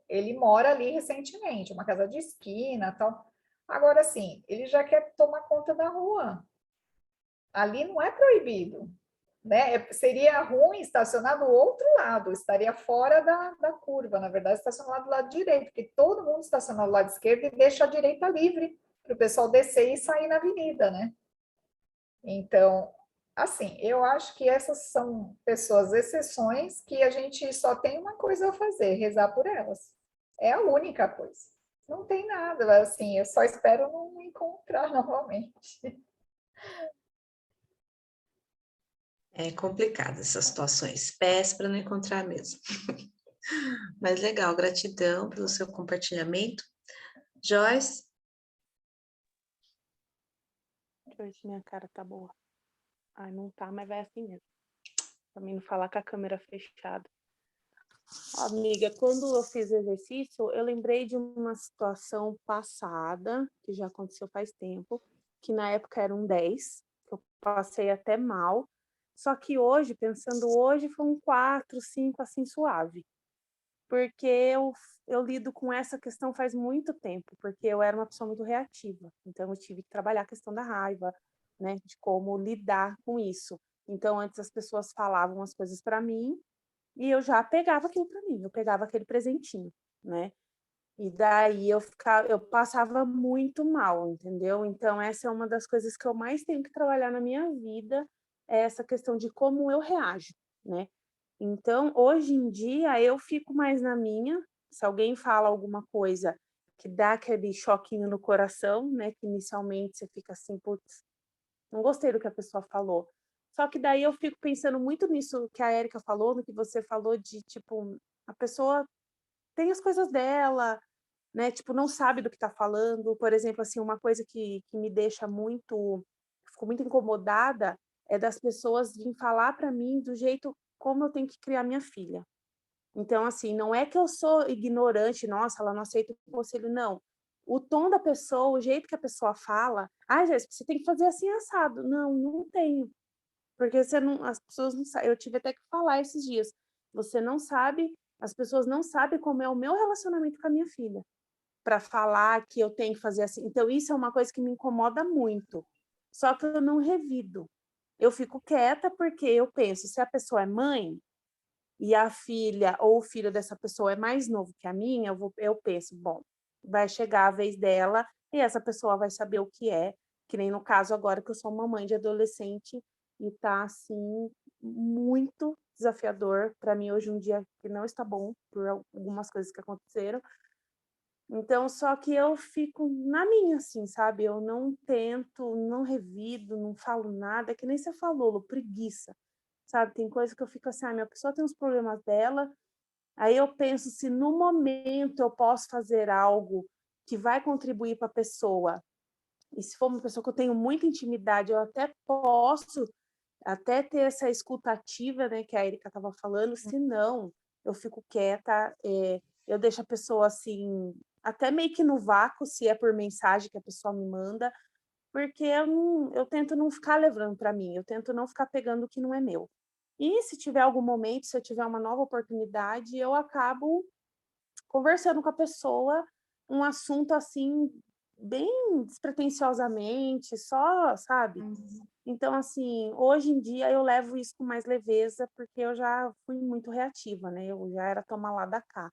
ele mora ali recentemente, uma casa de esquina, tal. Agora, assim, ele já quer tomar conta da rua. Ali não é proibido, né? Seria ruim estacionar do outro lado, estaria fora da curva, na verdade, estacionar do lado direito, porque todo mundo estaciona do lado esquerdo e deixa a direita livre para o pessoal descer e sair na avenida, né? Então, assim, eu acho que essas são pessoas, exceções, que a gente só tem uma coisa a fazer, rezar por elas. É a única coisa. Não tem nada, assim, eu só espero não encontrar novamente. É complicado essas situações. Peço para não encontrar mesmo. Mas legal, gratidão pelo seu compartilhamento. Joyce? Deixa eu ver se minha cara tá boa. Ai, não tá, mas vai assim mesmo. Pra mim não falar com a câmera fechada. Amiga, quando eu fiz exercício, eu lembrei de uma situação passada, que já aconteceu faz tempo, que na época era um 10, que eu passei até mal. Só que hoje, pensando hoje, foi um 4, 5, assim, suave. porque eu lido com essa questão faz muito tempo, porque eu era uma pessoa muito reativa, então eu tive que trabalhar a questão da raiva, né, de como lidar com isso. Então, antes as pessoas falavam as coisas para mim, e eu já pegava aquilo para mim, eu pegava aquele presentinho, né? E daí eu passava muito mal, entendeu? Então, essa é uma das coisas que eu mais tenho que trabalhar na minha vida, é essa questão de como eu reajo, né? Então, hoje em dia, eu fico mais na minha. Se alguém fala alguma coisa que dá aquele choquinho no coração, né? Que inicialmente você fica assim, putz, não gostei do que a pessoa falou. Só que daí eu fico pensando muito nisso que a Érica falou, no que você falou de, tipo, a pessoa tem as coisas dela, né? Tipo, não sabe do que está falando. Por exemplo, assim, uma coisa que me deixa muito, fico muito incomodada é das pessoas virem falar para mim do jeito como eu tenho que criar minha filha. Então, assim, não é que eu sou ignorante, nossa, ela não aceita o conselho, não. O tom da pessoa, o jeito que a pessoa fala, Jéssica, você tem que fazer assim assado. Não, não tenho. Porque você não, as pessoas não sabem. Eu tive até que falar esses dias. Você não sabe, as pessoas não sabem como é o meu relacionamento com a minha filha para falar que eu tenho que fazer assim. Então, isso é uma coisa que me incomoda muito. Só que eu não revido. Eu fico quieta porque eu penso, se a pessoa é mãe e a filha ou o filho dessa pessoa é mais novo que a minha, eu penso, bom, vai chegar a vez dela e essa pessoa vai saber o que nem no caso agora que eu sou uma mãe de adolescente e tá assim muito desafiador para mim hoje um dia que não está bom por algumas coisas que aconteceram. Então, só que eu fico na minha, assim, sabe? Eu não tento, não revido, não falo nada, que nem você falou, Lu, preguiça, sabe? Tem coisa que eu fico assim, minha pessoa tem os problemas dela, aí eu penso se no momento eu posso fazer algo que vai contribuir para a pessoa, e se for uma pessoa que eu tenho muita intimidade, eu até posso até ter essa escutativa, né, que a Erika estava falando, se não, eu fico quieta, eu deixo a pessoa assim, até meio que no vácuo, se é por mensagem que a pessoa me manda, porque eu tento não ficar levando para mim, eu tento não ficar pegando o que não é meu. E se tiver algum momento, se eu tiver uma nova oportunidade, eu acabo conversando com a pessoa um assunto assim, bem despretensiosamente, só, sabe? Então, assim, hoje em dia eu levo isso com mais leveza, porque eu já fui muito reativa, né? Eu já era toma lá da cá.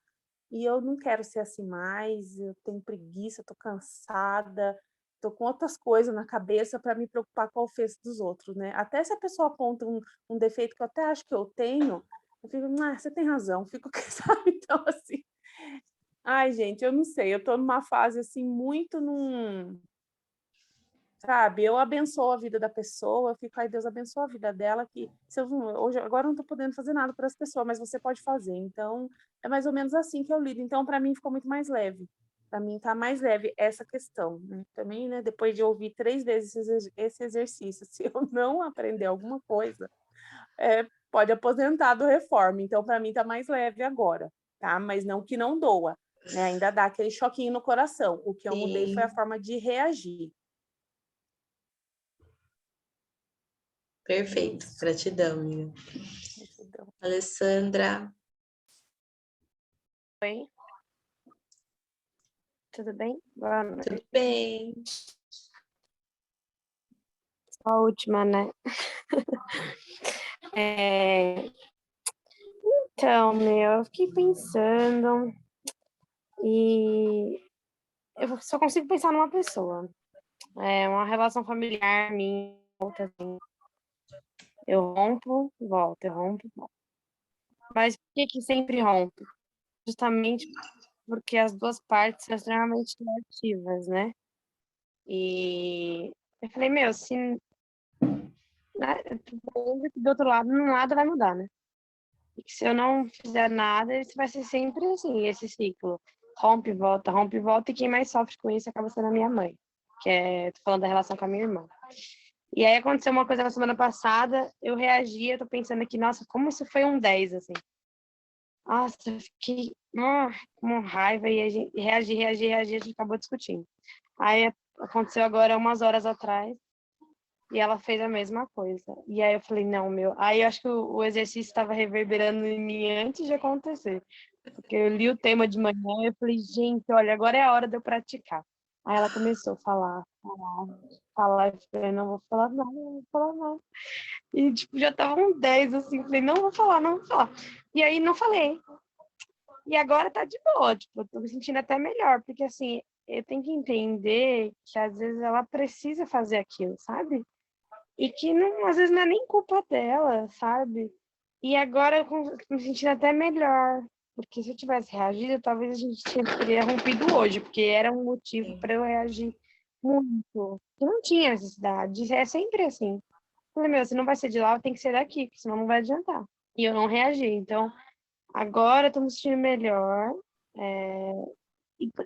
E eu não quero ser assim mais, eu tenho preguiça, tô cansada, tô com outras coisas na cabeça para me preocupar com a ofensa dos outros, né? Até se a pessoa aponta um defeito que eu até acho que eu tenho, eu fico, você tem razão, fico, sabe? Então, assim, ai, gente, eu não sei, eu tô numa fase assim muito sabe, eu abençoo a vida da pessoa, eu fico, ai, Deus abençoa a vida dela, que se eu hoje agora eu não tô podendo fazer nada para as pessoas, mas você pode fazer. Então, é mais ou menos assim que eu lido. Então, para mim ficou muito mais leve. Para mim tá mais leve essa questão, né? Também, né, depois de ouvir 3 vezes esse exercício, se eu não aprender alguma coisa, pode aposentar do reforma. Então, para mim tá mais leve agora, tá? Mas não que não doa, né? Ainda dá aquele choquinho no coração. O que eu mudei foi a Sim, forma de reagir. perfeito. Isso. Gratidão, amiga. Gratidão. Alessandra, Oi, tudo bem? Boa tudo noite. bem? Só a última, né? Então, eu fiquei pensando e eu só consigo pensar numa pessoa. É uma relação familiar minha, assim. Eu rompo, volto, eu rompo, volto. Mas por que sempre rompo? Justamente porque as duas partes são extremamente reativas, né? E eu falei, meu, se do outro lado nada vai mudar, né? E que se eu não fizer nada, isso vai ser sempre assim, esse ciclo. Rompe, volta, e quem mais sofre com isso acaba sendo a minha mãe, tô falando da relação com a minha irmã. E aí aconteceu uma coisa na semana passada, eu reagi, eu tô pensando aqui, nossa, como isso foi um 10, assim. Nossa, eu fiquei com raiva e a gente reagi, a gente acabou discutindo. Aí aconteceu agora umas horas atrás, e ela fez a mesma coisa. E aí eu falei, não, meu. Aí eu acho que o exercício estava reverberando em mim antes de acontecer. Porque eu li o tema de manhã e eu falei, gente, olha, agora é a hora de eu praticar. Aí ela começou a falar. Eu falei, não vou falar nada, não vou falar nada. E, tipo, já tava um 10, assim. Falei, não vou falar, não vou falar. E aí, não falei. E agora tá de boa, tipo, eu tô me sentindo até melhor. Porque, assim, eu tenho que entender que, às vezes, ela precisa fazer aquilo, sabe? E que, não, às vezes, não é nem culpa dela, sabe? E agora eu tô me sentindo até melhor. Porque se eu tivesse reagido, talvez a gente teria rompido hoje. Porque era um motivo para eu reagir muito. Que não tinha necessidade. É sempre assim. Falei, meu, se não vai ser de lá, tem que ser daqui, porque senão não vai adiantar. E eu não reagi. Então, agora eu tô me sentindo melhor.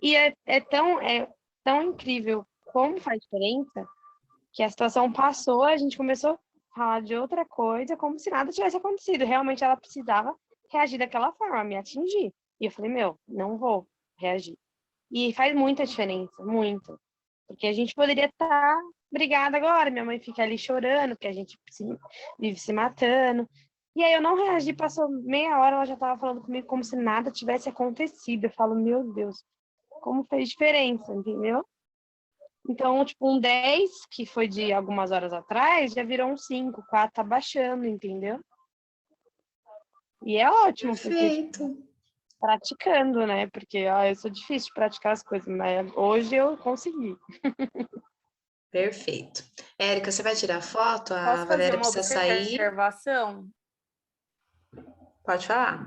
E é tão incrível como faz diferença que a situação passou, a gente começou a falar de outra coisa, como se nada tivesse acontecido. Realmente ela precisava reagir daquela forma, me atingir. E eu falei, meu, não vou reagir. E faz muita diferença, muito. Porque a gente poderia estar brigada agora, minha mãe fica ali chorando, porque a gente vive se matando. E aí eu não reagi, passou meia hora, ela já estava falando comigo como se nada tivesse acontecido. Eu falo, meu Deus, como fez diferença, entendeu? Então, tipo, um 10, que foi de algumas horas atrás, já virou um 5, 4 tá baixando, entendeu? E é ótimo, porque tipo, Perfeito. praticando, né? Porque eu sou difícil de praticar as coisas, mas hoje eu consegui. Perfeito. Érica, você vai tirar foto? A Posso fazer Valéria uma precisa sair. observação? Pode falar.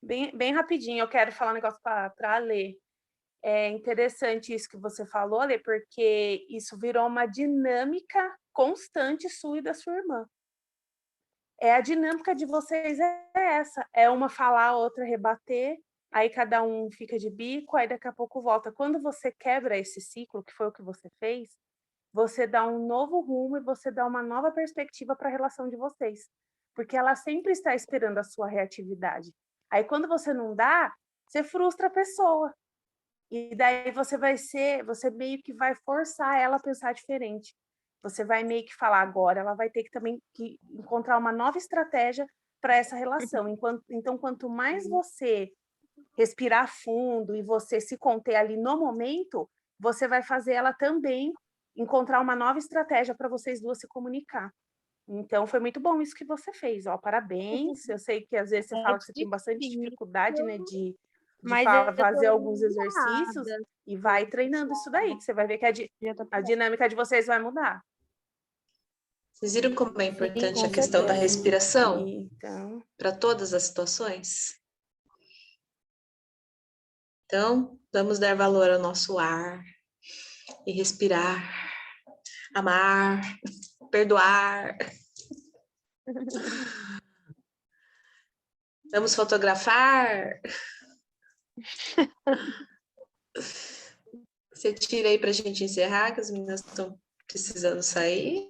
Bem rapidinho, eu quero falar um negócio para a Lê. É interessante isso que você falou, Lê, porque isso virou uma dinâmica constante sua e da sua irmã. A dinâmica de vocês é essa, é uma falar, a outra rebater, aí cada um fica de bico, aí daqui a pouco volta. Quando você quebra esse ciclo, que foi o que você fez, você dá um novo rumo e você dá uma nova perspectiva para a relação de vocês, porque ela sempre está esperando a sua reatividade. Aí quando você não dá, você frustra a pessoa. E daí você meio que vai forçar ela a pensar diferente. Você vai meio que falar agora, ela vai ter que também encontrar uma nova estratégia para essa relação. Então, quanto mais você respirar fundo e você se conter ali no momento, você vai fazer ela também encontrar uma nova estratégia para vocês duas se comunicar. Então, foi muito bom isso que você fez, ó, parabéns. Eu sei que às vezes você fala que você tem bastante dificuldade, né, de Mas eu fazer tô alguns exercícios enjoada. e vai treinando isso daí, que você vai ver que a dinâmica de vocês vai mudar. Vocês viram como é Sim, importante com a questão da certeza. respiração Então, para todas as situações? Então, vamos dar valor ao nosso ar e respirar, amar, perdoar. Vamos fotografar. Você tira aí para a gente encerrar, que as meninas estão precisando sair.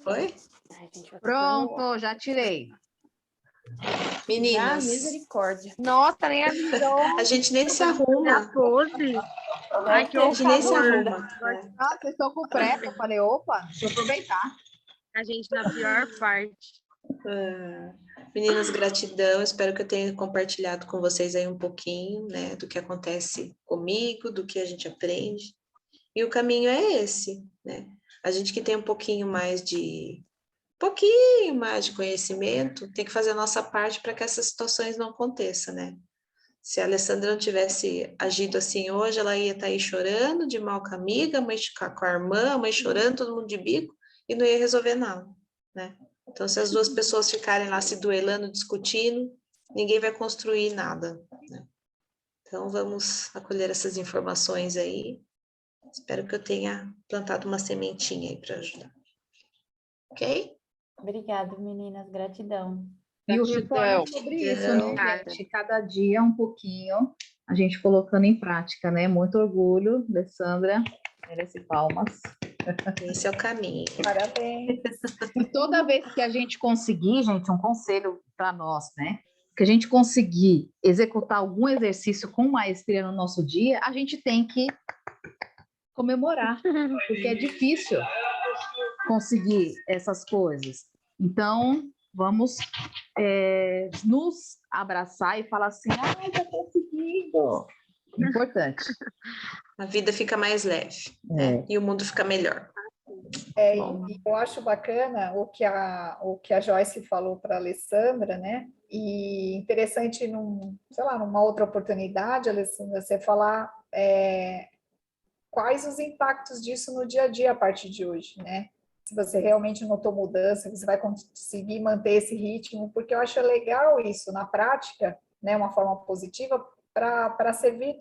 Foi? ai, gente, vai ficando Pronto, já tirei. Meninas, misericórdia. Nossa, nem avisou. a gente nem se A arruma. pose. Ai, que A gente nem se horror. arruma. Ah, vocês estão com pressa? Eu falei, opa, deixa eu aproveitar. A gente na pior parte. Meninas, gratidão. Espero que eu tenha compartilhado com vocês aí um pouquinho, né, do que acontece comigo, do que a gente aprende. E o caminho é esse, né? A gente que tem um pouquinho mais de conhecimento, tem que fazer a nossa parte para que essas situações não aconteçam, né? Se a Alessandra não tivesse agido assim hoje, ela ia estar aí chorando de mal com a amiga, a mãe com a irmã, a mãe chorando, todo mundo de bico, e não ia resolver nada, né? Então, se as duas pessoas ficarem lá se duelando, discutindo, ninguém vai construir nada, né? Então, vamos acolher essas informações aí. Espero que eu tenha plantado uma sementinha aí para ajudar. Ok? Obrigada, meninas. Gratidão. E o Gratidão. reforço sobre isso, né, Obrigada. gente? Cada dia um pouquinho, a gente colocando em prática, né? Muito orgulho, Alessandra. Merece palmas. Esse é o caminho. Parabéns. E toda vez que a gente conseguir, gente, um conselho para nós, né? Que a gente conseguir executar algum exercício com maestria no nosso dia, a gente tem que comemorar, porque é difícil conseguir essas coisas. Então, vamos nos abraçar e falar assim, ai, tá conseguindo. Importante. A vida fica mais leve, né? E o mundo fica melhor. E eu acho bacana o que a Joyce falou para a Alessandra, né? E interessante, numa outra oportunidade, Alessandra, você falar quais os impactos disso no dia a dia a partir de hoje, né? Se você realmente notou mudança, você vai conseguir manter esse ritmo, porque eu acho legal isso na prática, né? Uma forma positiva para servir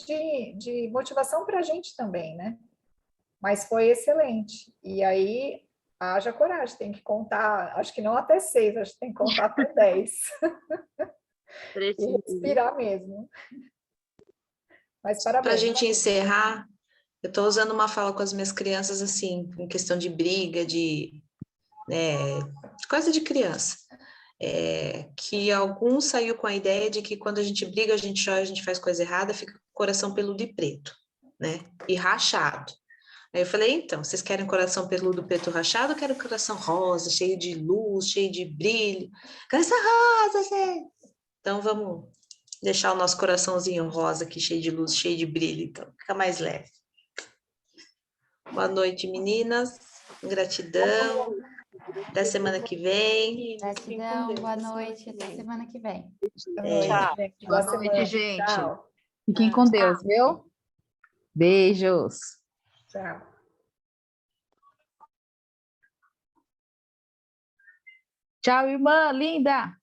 de motivação para a gente também, né? Mas foi excelente. E aí, haja coragem, tem que contar, acho que não até 6, acho que tem que contar até 10. E respirar mesmo. Mas Para a parabéns. gente encerrar, eu estou usando uma fala com as minhas crianças, assim, em questão de briga, de coisa de criança. Que algum saiu com a ideia de que quando a gente briga, a gente chora, a gente faz coisa errada, fica com o coração peludo e preto, né? E rachado. Aí eu falei, então, vocês querem coração peludo, preto, rachado, ou querem coração rosa, cheio de luz, cheio de brilho? Coração rosa, gente! Então, vamos deixar o nosso coraçãozinho rosa aqui, cheio de luz, cheio de brilho, então, fica mais leve. Boa noite, meninas. Gratidão. Até semana que vem. Gratidão, boa noite, até semana que vem. Boa noite, gente. Boa noite, gente. Tchau. Fiquem com Deus, viu? Beijos. Tchau. Tchau, irmã linda.